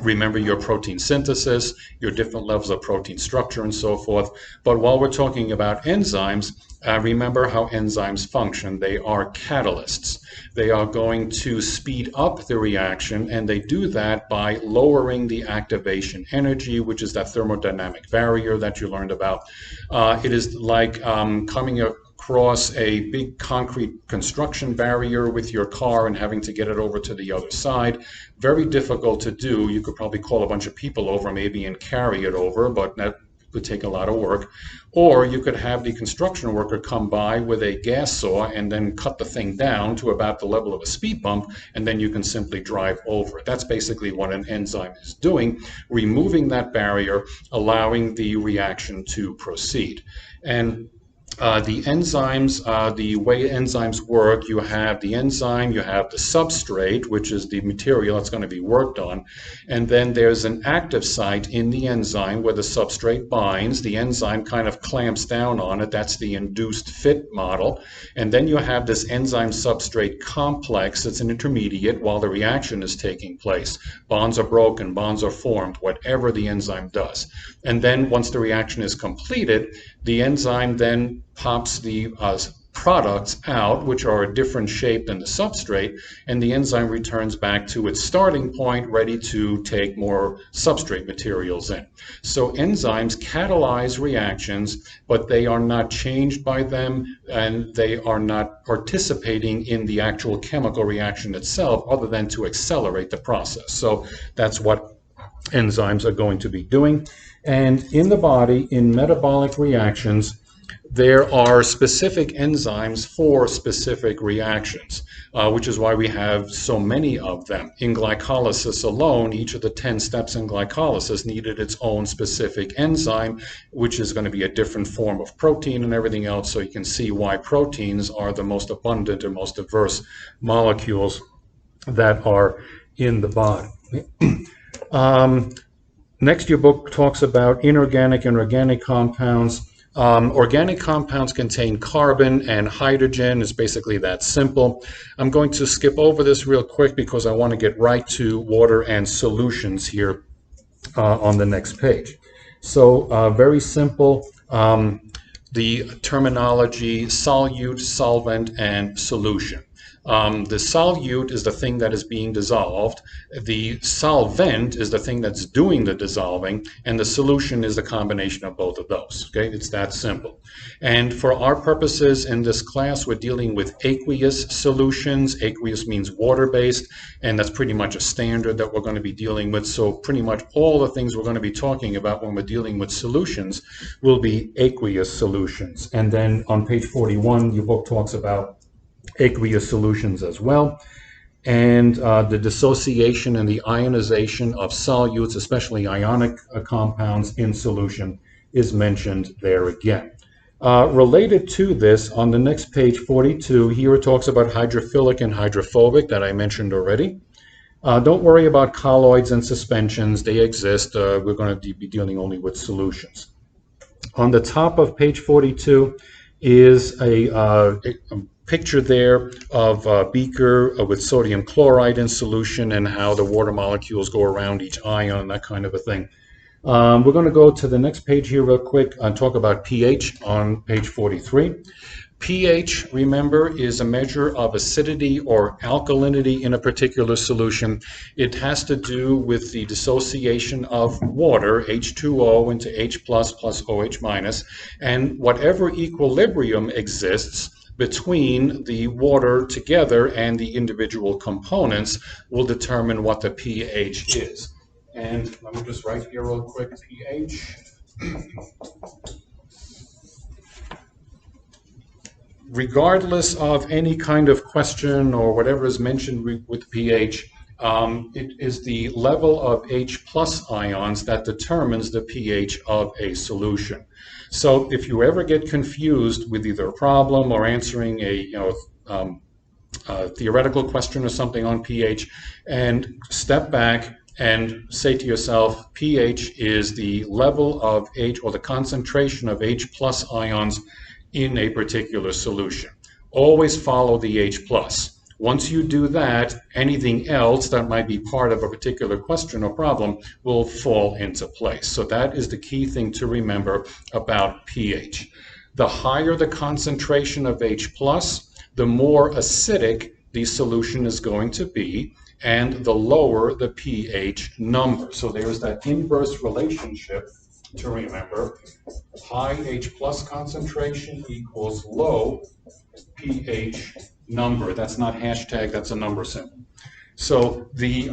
Remember your protein synthesis, your different levels of protein structure and so forth. But while we're talking about enzymes, remember how enzymes function. They are catalysts. They are going to speed up the reaction, and they do that by lowering the activation energy, which is that thermodynamic barrier that you learned about. It is like coming across a big concrete construction barrier with your car and having to get it over to the other side. Very difficult to do. You could probably call a bunch of people over maybe and carry it over, but that would take a lot of work. Or you could have the construction worker come by with a gas saw and then cut the thing down to about the level of a speed bump, and then you can simply drive over it. That's basically what an enzyme is doing, removing that barrier, allowing the reaction to proceed. And the enzymes, the way enzymes work, you have the enzyme, you have the substrate, which is the material that's going to be worked on, and then there's an active site in the enzyme where the substrate binds. The enzyme kind of clamps down on it. That's the induced fit model. And then you have this enzyme substrate complex. It's an intermediate while the reaction is taking place. Bonds are broken, bonds are formed, whatever the enzyme does. And then once the reaction is completed, the enzyme then pops the products out, which are a different shape than the substrate, and the enzyme returns back to its starting point, ready to take more substrate materials in. So enzymes catalyze reactions, but they are not changed by them, and they are not participating in the actual chemical reaction itself, other than to accelerate the process. So that's what enzymes are going to be doing. And in the body, in metabolic reactions, there are specific enzymes for specific reactions, which is why we have so many of them. In glycolysis alone, each of the 10 steps in glycolysis needed its own specific enzyme, which is going to be a different form of protein and everything else. So you can see why proteins are the most abundant and most diverse molecules that are in the body. Next, your book talks about inorganic and organic compounds. Organic compounds contain carbon and hydrogen. It's basically that simple. I'm going to skip over this real quick because I want to get right to water and solutions here on the next page. So very simple. The terminology solute, solvent, and solution. The solute is the thing that is being dissolved. The solvent is the thing that's doing the dissolving, and the solution is the combination of both of those. Okay, it's that simple. And for our purposes in this class, we're dealing with aqueous solutions. Aqueous means water-based, and that's pretty much a standard that we're going to be dealing with. So pretty much all the things we're going to be talking about when we're dealing with solutions will be aqueous solutions. And then on page 41, your book talks about aqueous solutions as well, and the dissociation and the ionization of solutes, especially ionic compounds in solution, is mentioned there again. Related to this, on the next page 42, here it talks about hydrophilic and hydrophobic that I mentioned already. Don't worry about colloids and suspensions. They exist. We're going to be dealing only with solutions. On the top of page 42 is a picture there of a beaker with sodium chloride in solution and how the water molecules go around each ion, that kind of a thing. We're going to go to the next page here real quick and talk about pH on page 43. pH, remember, is a measure of acidity or alkalinity in a particular solution. It has to do with the dissociation of water, H2O, into H plus OH minus, and whatever equilibrium exists between the water together and the individual components will determine what the pH is. And let me just write here real quick, pH. Regardless of any kind of question or whatever is mentioned with pH, it is the level of H plus ions that determines the pH of a solution. So if you ever get confused with either a problem or answering a theoretical question or something on pH, and step back and say to yourself, pH is the level of H or the concentration of H plus ions in a particular solution. Always follow the H plus. Once you do that, anything else that might be part of a particular question or problem will fall into place. So that is the key thing to remember about pH. The higher the concentration of H plus, the more acidic the solution is going to be, and the lower the pH number. So there's that inverse relationship to remember. High H plus concentration equals low pH number. That's not hashtag, that's a number symbol. So the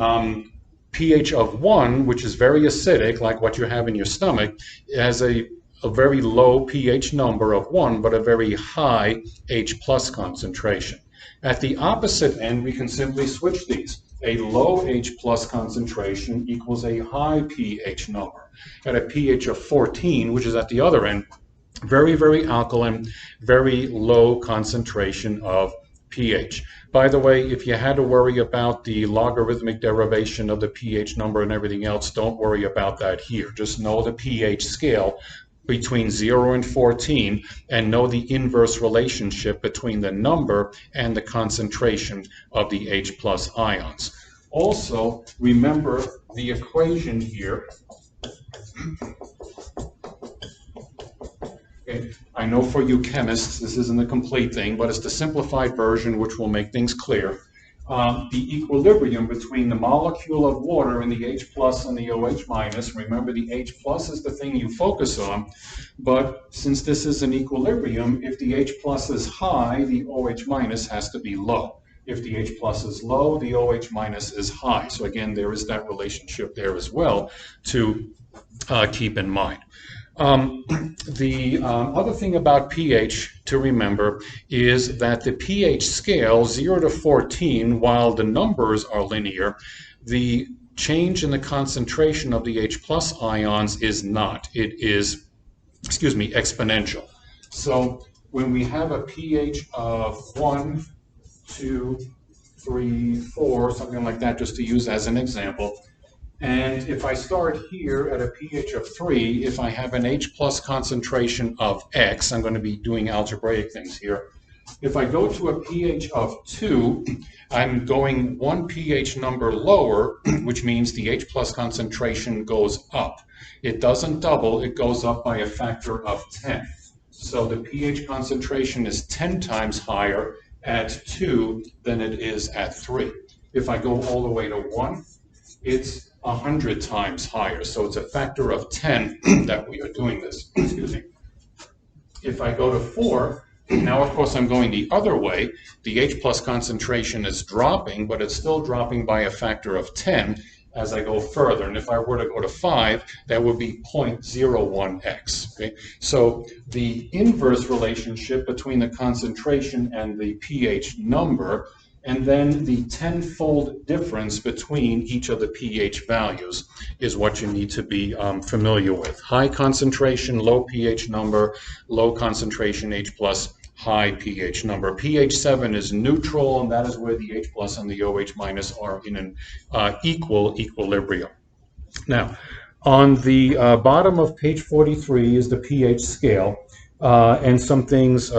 pH of 1, which is very acidic, like what you have in your stomach, has a very low pH number of 1, but a very high H plus concentration. At the opposite end, we can simply switch these. A low H plus concentration equals a high pH number. At a pH of 14, which is at the other end, very, very alkaline, very low concentration of pH. By the way, if you had to worry about the logarithmic derivation of the pH number and everything else, don't worry about that here. Just know the pH scale between 0 and 14 and know the inverse relationship between the number and the concentration of the H plus ions. Also, remember the equation here. Okay. I know for you chemists this isn't a complete thing, but it's the simplified version which will make things clear. The equilibrium between the molecule of water and the H plus and the OH minus, remember the H plus is the thing you focus on, but since this is an equilibrium, if the H plus is high, the OH minus has to be low. If the H plus is low, the OH minus is high. So again, there is that relationship there as well to keep in mind. The other thing about pH to remember is that the pH scale 0 to 14, while the numbers are linear, the change in the concentration of the H plus ions is not. It is, exponential. So when we have a pH of 1, 2, 3, 4, something like that, just to use as an example, and if I start here at a pH of 3, if I have an H plus concentration of X, I'm going to be doing algebraic things here. If I go to a pH of 2, I'm going one pH number lower, which means the H plus concentration goes up. It doesn't double, it goes up by a factor of 10. So the pH concentration is 10 times higher at 2 than it is at 3. If I go all the way to 1, it's 100 times higher. So it's a factor of 10 that we are doing this. Excuse me. If I go to 4, now of course I'm going the other way. The H plus concentration is dropping, but it's still dropping by a factor of 10 as I go further. And if I were to go to 5, that would be 0.01x. Okay? So the inverse relationship between the concentration and the pH number, and then the tenfold difference between each of the pH values is what you need to be familiar with. High concentration, low pH number, low concentration H plus, high pH number. pH 7 is neutral, and that is where the H plus and the OH minus are in an equilibrium. Now, on the bottom of page 43 is the pH scale, and some things,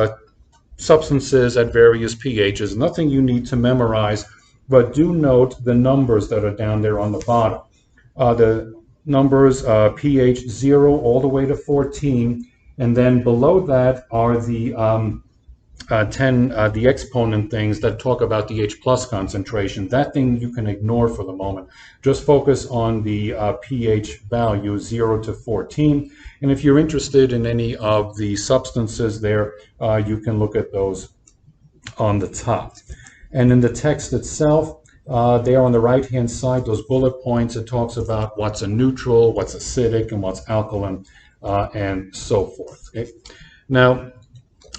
substances at various pHs. Nothing you need to memorize, but do note the numbers that are down there on the bottom. The numbers pH 0 all the way to 14, and then below that are the the exponent things that talk about the H plus concentration. That thing you can ignore for the moment. Just focus on the pH value 0 to 14. And if you're interested in any of the substances there, you can look at those on the top. And in the text itself, there on the right-hand side, those bullet points, it talks about what's a neutral, what's acidic, and what's alkaline, and so forth. Okay? Now,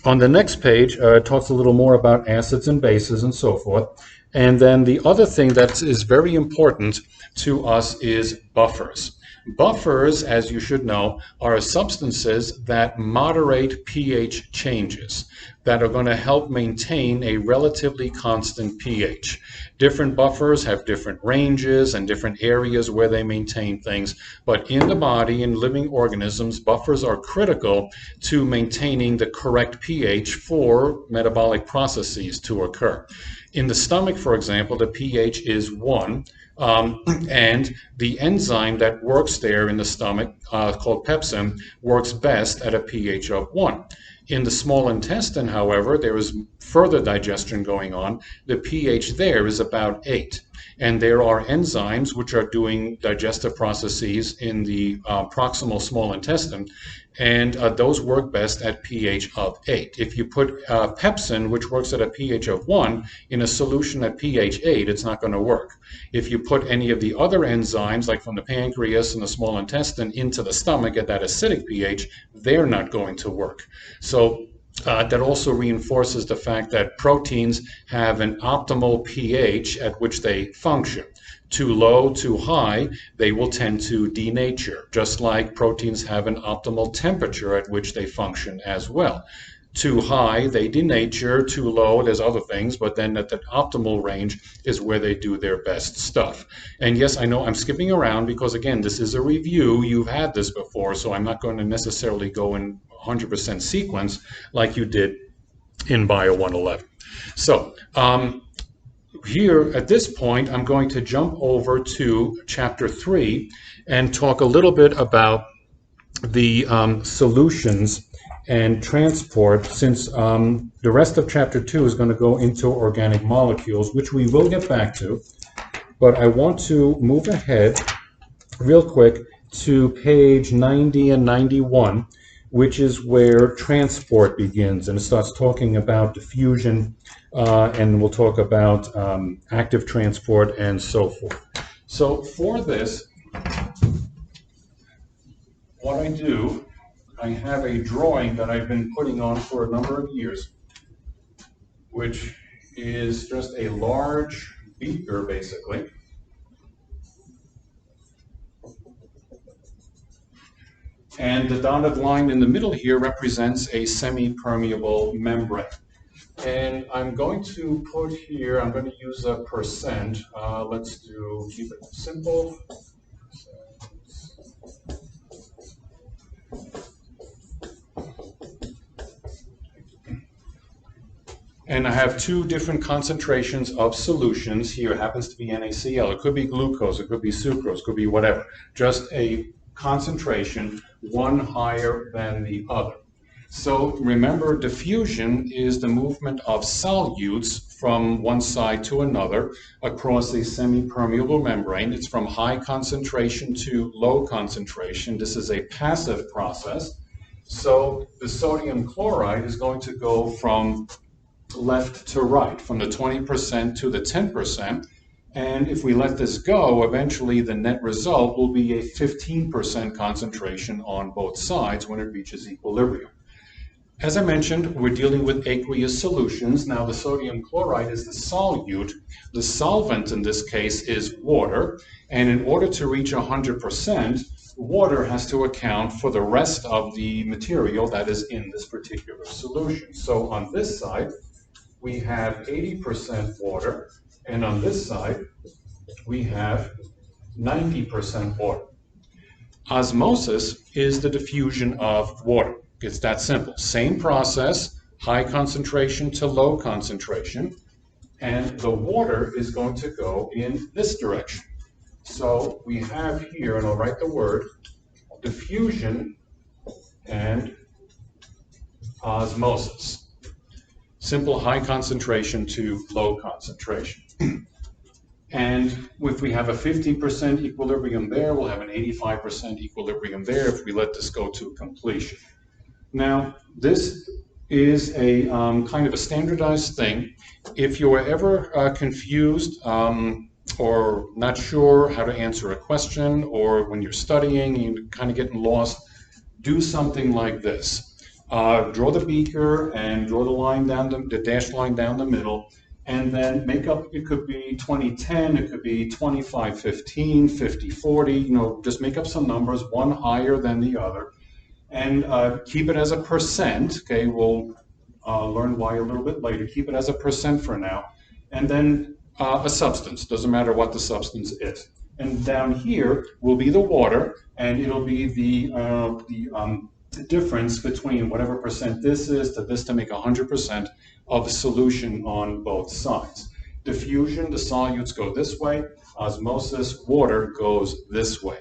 on the next page, it talks a little more about acids and bases and so forth. And then the other thing that is very important to us is buffers. Buffers, as you should know, are substances that moderate pH changes, that are going to help maintain a relatively constant pH. Different buffers have different ranges and different areas where they maintain things, but in the body, in living organisms, buffers are critical to maintaining the correct pH for metabolic processes to occur. In the stomach, for example, the pH is 1. And the enzyme that works there in the stomach, called pepsin, works best at a pH of 1. In the small intestine, however, there is further digestion going on. The pH there is about 8. And there are enzymes which are doing digestive processes in the proximal small intestine, and those work best at pH of 8. If you put pepsin, which works at a pH of 1, in a solution at pH 8, it's not going to work. If you put any of the other enzymes, like from the pancreas and the small intestine, into the stomach at that acidic pH, they're not going to work. So that also reinforces the fact that proteins have an optimal pH at which they function. Too low, too high, they will tend to denature, just like proteins have an optimal temperature at which they function as well. Too high, they denature. Too low, there's other things, but then at the optimal range is where they do their best stuff. And yes, I know I'm skipping around because, again, this is a review. You've had this before, so I'm not going to necessarily go in 100% sequence like you did in Bio 111. So, here at this point, I'm going to jump over to Chapter 3 and talk a little bit about the solutions and transport, since the rest of Chapter 2 is going to go into organic molecules, which we will get back to. But I want to move ahead real quick to page 90 and 91, which is where transport begins, and it starts talking about diffusion, and we'll talk about active transport and so forth. So for this, what I do, I have a drawing that I've been putting on for a number of years, which is just a large beaker, basically. And the dotted line in the middle here represents a semi-permeable membrane. And I'm going to put here, I'm going to use a percent. Let's keep it simple. And I have two different concentrations of solutions. Here it happens to be NaCl. It could be glucose, it could be sucrose, it could be whatever. Just a concentration, one higher than the other. So remember, diffusion is the movement of solutes from one side to another across a semi-permeable membrane. It's from high concentration to low concentration. This is a passive process. So the sodium chloride is going to go from left to right, from the 20% to the 10%. And if we let this go, eventually the net result will be a 15% concentration on both sides when it reaches equilibrium. As I mentioned, we're dealing with aqueous solutions. Now the sodium chloride is the solute. The solvent in this case is water. And in order to reach 100%, water has to account for the rest of the material that is in this particular solution. So on this side, we have 80% water, and on this side, we have 90% water. Osmosis is the diffusion of water. It's that simple. Same process, high concentration to low concentration, and the water is going to go in this direction. So we have here, and I'll write the word, diffusion and osmosis. Simple high concentration to low concentration. And if we have a 50% equilibrium there, we'll have an 85% equilibrium there if we let this go to completion. Now, this is a kind of a standardized thing. If you are ever confused or not sure how to answer a question, or when you're studying, you're kind of getting lost, do something like this. Draw the beaker and draw the line down, the dashed line down the middle, and then make up, it could be 20-10, it could be 25-15, 50-40, just make up some numbers, one higher than the other, and keep it as a percent, okay, we'll learn why a little bit later, keep it as a percent for now, and then a substance, doesn't matter what the substance is. And down here will be the water, and it'll be the difference between whatever percent this is to this to make 100% of the solution on both sides. Diffusion, the solutes go this way. Osmosis, water goes this way.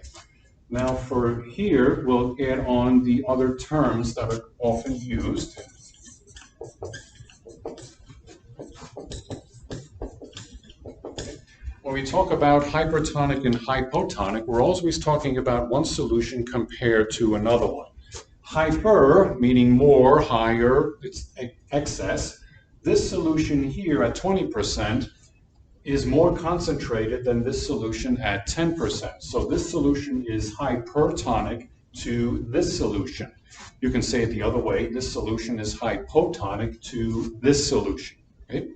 Now for here, we'll add on the other terms that are often used. When we talk about hypertonic and hypotonic, we're always talking about one solution compared to another one. Hyper, meaning more, higher, it's excess. This solution here at 20% is more concentrated than this solution at 10%. So this solution is hypertonic to this solution. You can say it the other way. This solution is hypotonic to this solution. Okay?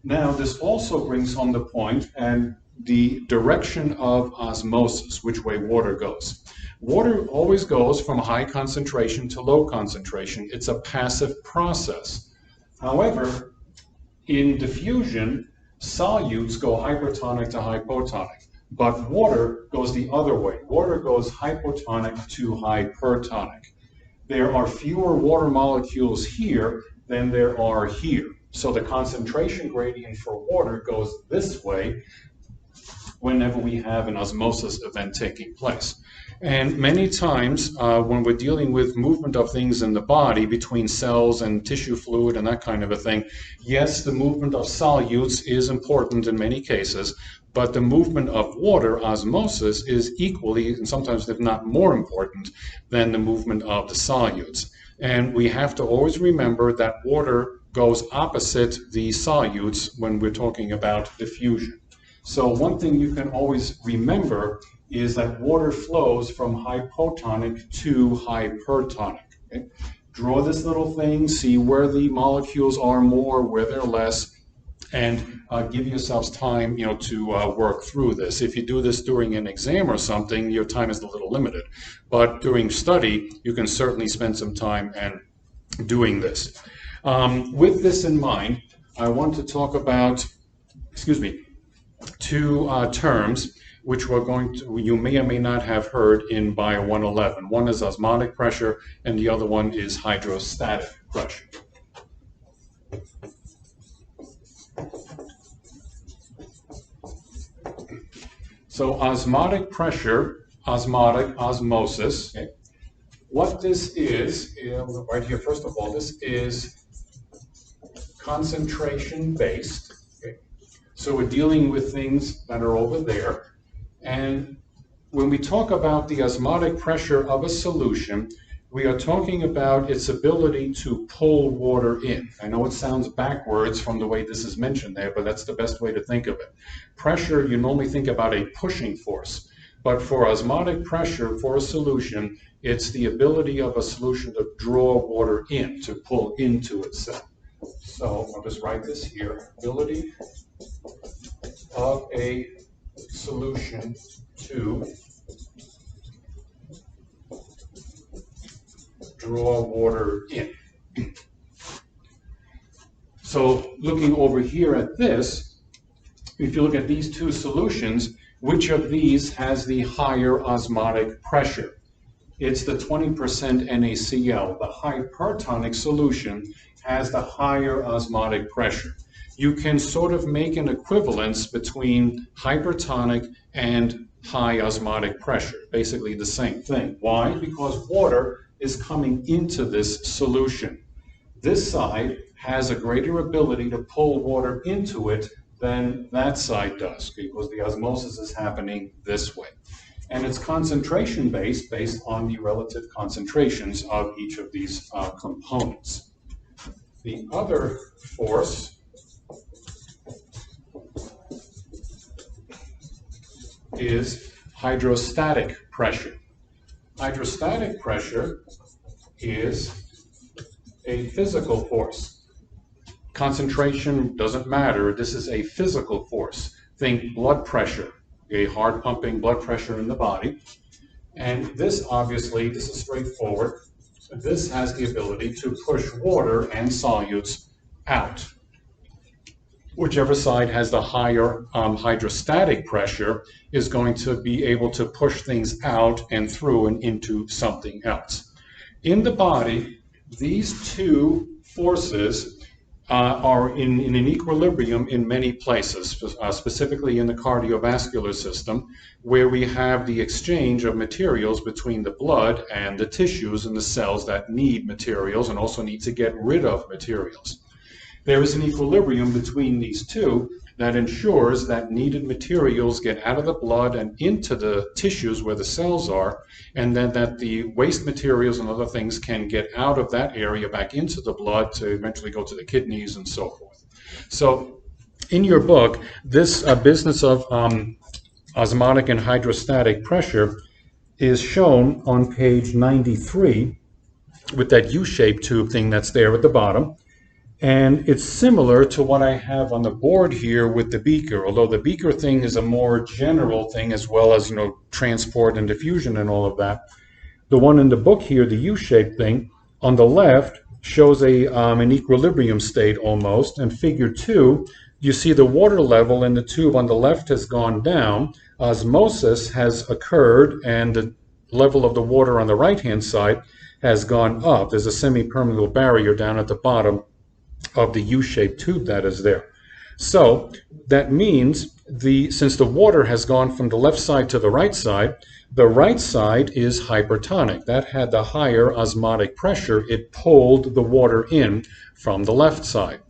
Now, this also brings home the point and the direction of osmosis, which way water goes. Water always goes from high concentration to low concentration. It's a passive process. However, in diffusion, solutes go hypertonic to hypotonic, but water goes the other way. Water goes hypotonic to hypertonic. There are fewer water molecules here than there are here. So the concentration gradient for water goes this way whenever we have an osmosis event taking place. And many times when we're dealing with movement of things in the body between cells and tissue fluid and that kind of a thing, yes, the movement of solutes is important in many cases, but the movement of water, osmosis, is equally, and sometimes if not more important, than the movement of the solutes. And we have to always remember that water goes opposite the solutes when we're talking about diffusion. So one thing you can always remember is that water flows from hypotonic to hypertonic. Okay? Draw this little thing, see where the molecules are more, where they're less, and give yourselves time, to work through this. If you do this during an exam or something, your time is a little limited. But during study, you can certainly spend some time and doing this. With this in mind, I want to talk about, two terms which you may or may not have heard in Bio 111. One is osmotic pressure, and the other one is hydrostatic pressure. So osmotic pressure, osmosis. Okay. What this is, right here, first of all, this is concentration based. Okay. So we're dealing with things that are over there. And when we talk about the osmotic pressure of a solution, we are talking about its ability to pull water in. I know it sounds backwards from the way this is mentioned there, but that's the best way to think of it. Pressure, you normally think about a pushing force. But for osmotic pressure for a solution, it's the ability of a solution to draw water in, to pull into itself. So I'll just write this here. Ability of a solution to draw water in. So looking over here at this, if you look at these two solutions, which of these has the higher osmotic pressure? It's the 20% NaCl. The hypertonic solution has the higher osmotic pressure. You can sort of make an equivalence between hypertonic and high osmotic pressure, basically the same thing. Why? Because water is coming into this solution. This side has a greater ability to pull water into it than that side does, because the osmosis is happening this way. And it's concentration based on the relative concentrations of each of these components. The other force is hydrostatic pressure. Hydrostatic pressure is a physical force. Concentration doesn't matter. This is a physical force. Think blood pressure, a hard pumping blood pressure in the body. And this, obviously, this is straightforward. This has the ability to push water and solutes out. Whichever side has the higher hydrostatic pressure is going to be able to push things out and through and into something else. In the body, these two forces are in an equilibrium in many places, specifically in the cardiovascular system, where we have the exchange of materials between the blood and the tissues and the cells that need materials and also need to get rid of materials. There is an equilibrium between these two that ensures that needed materials get out of the blood and into the tissues where the cells are, and then that the waste materials and other things can get out of that area back into the blood to eventually go to the kidneys and so forth. So in your book, this business of osmotic and hydrostatic pressure is shown on page 93 with that U-shaped tube thing that's there at the bottom. And it's similar to what I have on the board here with the beaker, although the beaker thing is a more general thing as well as, transport and diffusion and all of that. The one in the book here, the U-shaped thing, on the left shows an equilibrium state almost. And figure 2, you see the water level in the tube on the left has gone down. Osmosis has occurred and the level of the water on the right-hand side has gone up. There's a semi-permeable barrier down at the bottom of the U-shaped tube that is there. So that means since the water has gone from the left side to the right side is hypertonic. That had the higher osmotic pressure. It pulled the water in from the left side.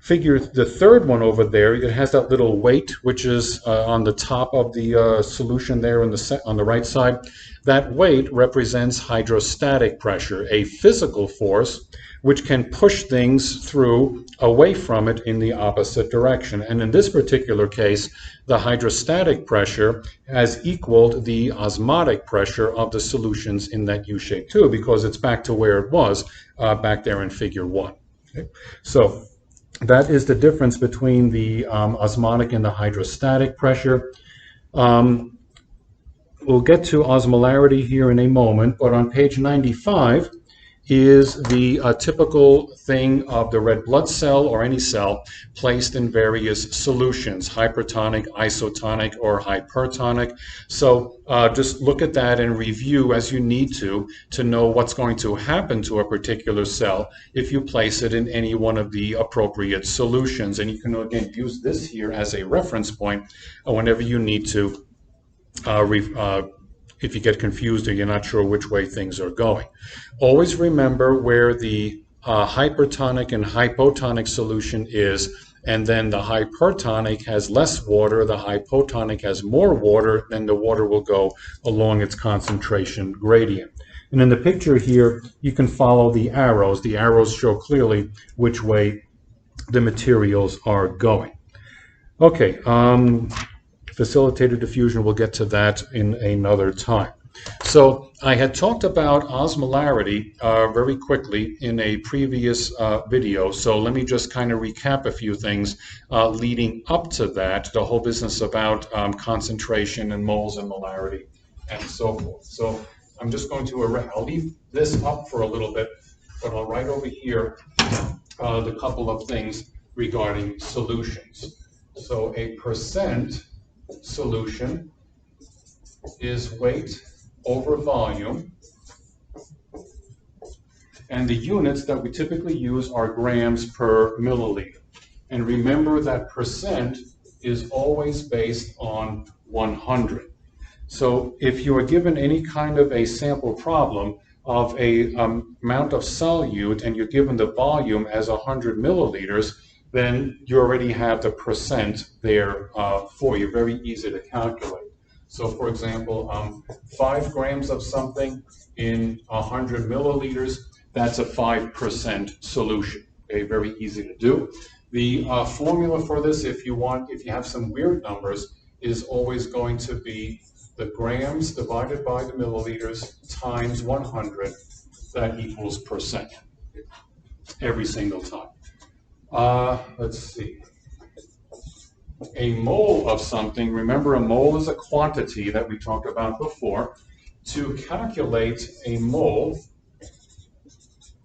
the third one over there, it has that little weight, which is on the top of the solution there on the right side. That weight represents hydrostatic pressure, a physical force which can push things through away from it in the opposite direction. And in this particular case, the hydrostatic pressure has equaled the osmotic pressure of the solutions in that U-shaped tube, because it's back to where it was back there in figure 1. Okay? So that is the difference between the osmotic and the hydrostatic pressure. We'll get to osmolarity here in a moment, but on page 95 is the typical thing of the red blood cell or any cell placed in various solutions, hypertonic, isotonic, or hypertonic. So just look at that and review as you need to know what's going to happen to a particular cell if you place it in any one of the appropriate solutions. And you can again use this here as a reference point whenever you need to if you get confused or you're not sure which way things are going. Always remember where the hypertonic and hypotonic solution is, and then the hypertonic has less water, the hypotonic has more water, then the water will go along its concentration gradient. And in the picture here, you can follow the arrows. The arrows show clearly which way the materials are going. Okay, facilitated diffusion, we'll get to that in another time. So I had talked about osmolarity very quickly in a previous video, so let me just kind of recap a few things leading up to that, the whole business about concentration and moles and molarity and so forth. So I'm just going to I'll leave this up for a little bit, but I'll write over here the couple of things regarding solutions. So a percent solution is weight over volume, and the units that we typically use are grams per milliliter. And remember that percent is always based on 100. So if you are given any kind of a sample problem of a amount of solute and you're given the volume as 100 milliliters, then you already have the percent there for you, very easy to calculate. So for example, 5 grams of something in 100 milliliters, that's a 5% solution. Okay, very easy to do. The formula for this, if you have some weird numbers, is always going to be the grams divided by the milliliters times 100, that equals percent every single time. Let's see. A mole of something, remember a mole is a quantity that we talked about before. To calculate a mole,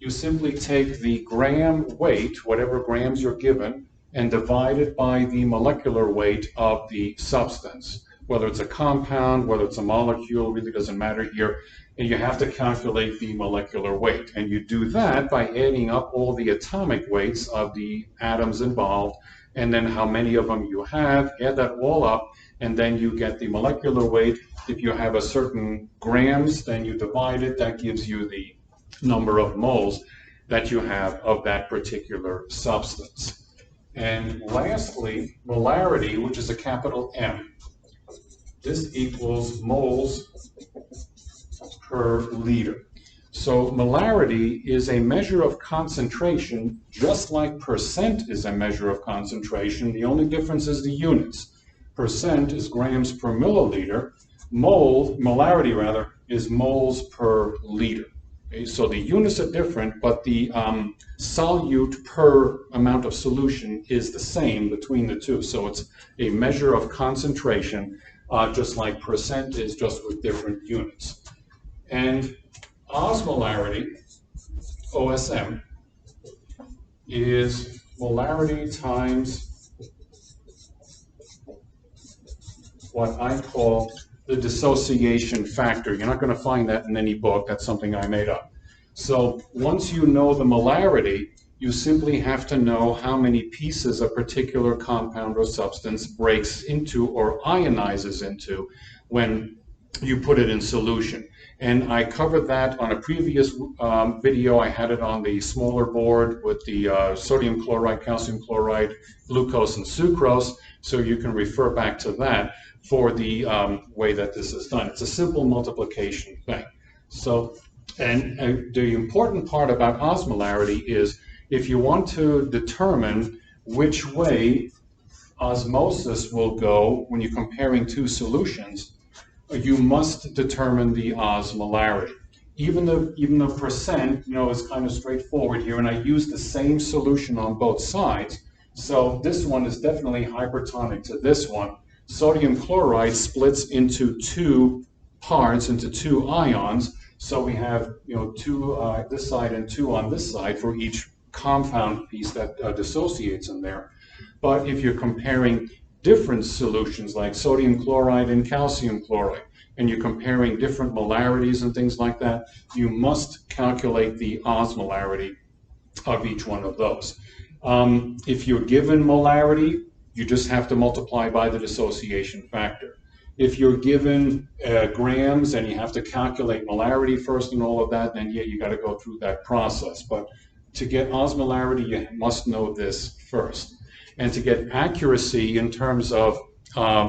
you simply take the gram weight, whatever grams you're given, and divide it by the molecular weight of the substance. Whether it's a compound, whether it's a molecule, really doesn't matter here. And you have to calculate the molecular weight. And you do that by adding up all the atomic weights of the atoms involved, and then how many of them you have, add that all up, and then you get the molecular weight. If you have a certain grams, then you divide it. That gives you the number of moles that you have of that particular substance. And lastly, molarity, which is a capital M. This equals moles per liter. So molarity is a measure of concentration, just like percent is a measure of concentration. The only difference is the units. Percent is grams per milliliter. Molarity rather, is moles per liter. Okay, so the units are different, but the solute per amount of solution is the same between the two. So it's a measure of concentration, just like percent is, just with different units. And osmolarity, OSM, is molarity times what I call the dissociation factor. You're not going to find that in any book. That's something I made up. So once you know the molarity, you simply have to know how many pieces a particular compound or substance breaks into or ionizes into when you put it in solution. And I covered that on a previous video. I had it on the smaller board with the sodium chloride, calcium chloride, glucose, and sucrose. So you can refer back to that for the way that this is done. It's a simple multiplication thing. So, and the important part about osmolarity is if you want to determine which way osmosis will go when you're comparing two solutions, you must determine the osmolarity. Even the percent, is kind of straightforward here, and I use the same solution on both sides. So this one is definitely hypertonic to this one. Sodium chloride splits into two parts, into two ions. So we have, two this side and two on this side for each compound piece that dissociates in there. But if you're comparing different solutions like sodium chloride and calcium chloride, and you're comparing different molarities and things like that, you must calculate the osmolarity of each one of those. If you're given molarity, you just have to multiply by the dissociation factor. If you're given grams and you have to calculate molarity first and all of that, then yeah, you got to go through that process. But to get osmolarity, you must know this first. And to get accuracy in terms of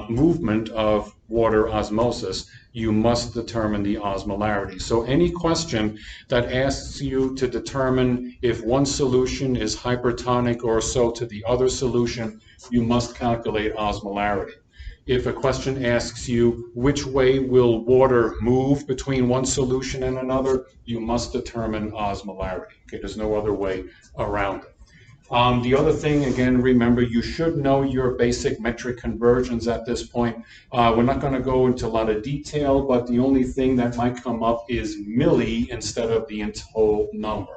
movement of water osmosis, you must determine the osmolarity. So any question that asks you to determine if one solution is hypertonic or so to the other solution, you must calculate osmolarity. If a question asks you which way will water move between one solution and another, you must determine osmolarity. Okay, there's no other way around it. The other thing, again, remember, you should know your basic metric conversions at this point. We're not going to go into a lot of detail, but the only thing that might come up is milli instead of the whole number.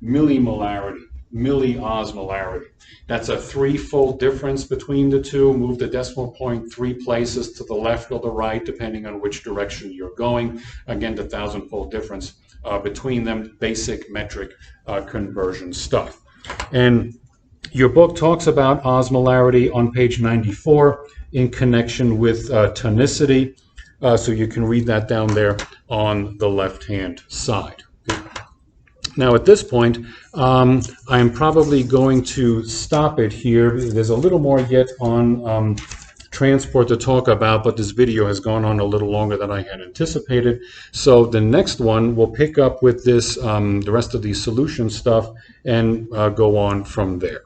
Millimolarity, milliosmolarity. That's a threefold difference between the two. Move the decimal point 3 places to the left or the right, depending on which direction you're going. Again, the thousandfold difference between them, basic metric conversion stuff. And your book talks about osmolarity on page 94 in connection with tonicity. So you can read that down there on the left-hand side. Now at this point, I'm probably going to stop it here. There's a little more yet on transport to talk about, but this video has gone on a little longer than I had anticipated. So the next one will pick up with this, the rest of the solution stuff, and go on from there.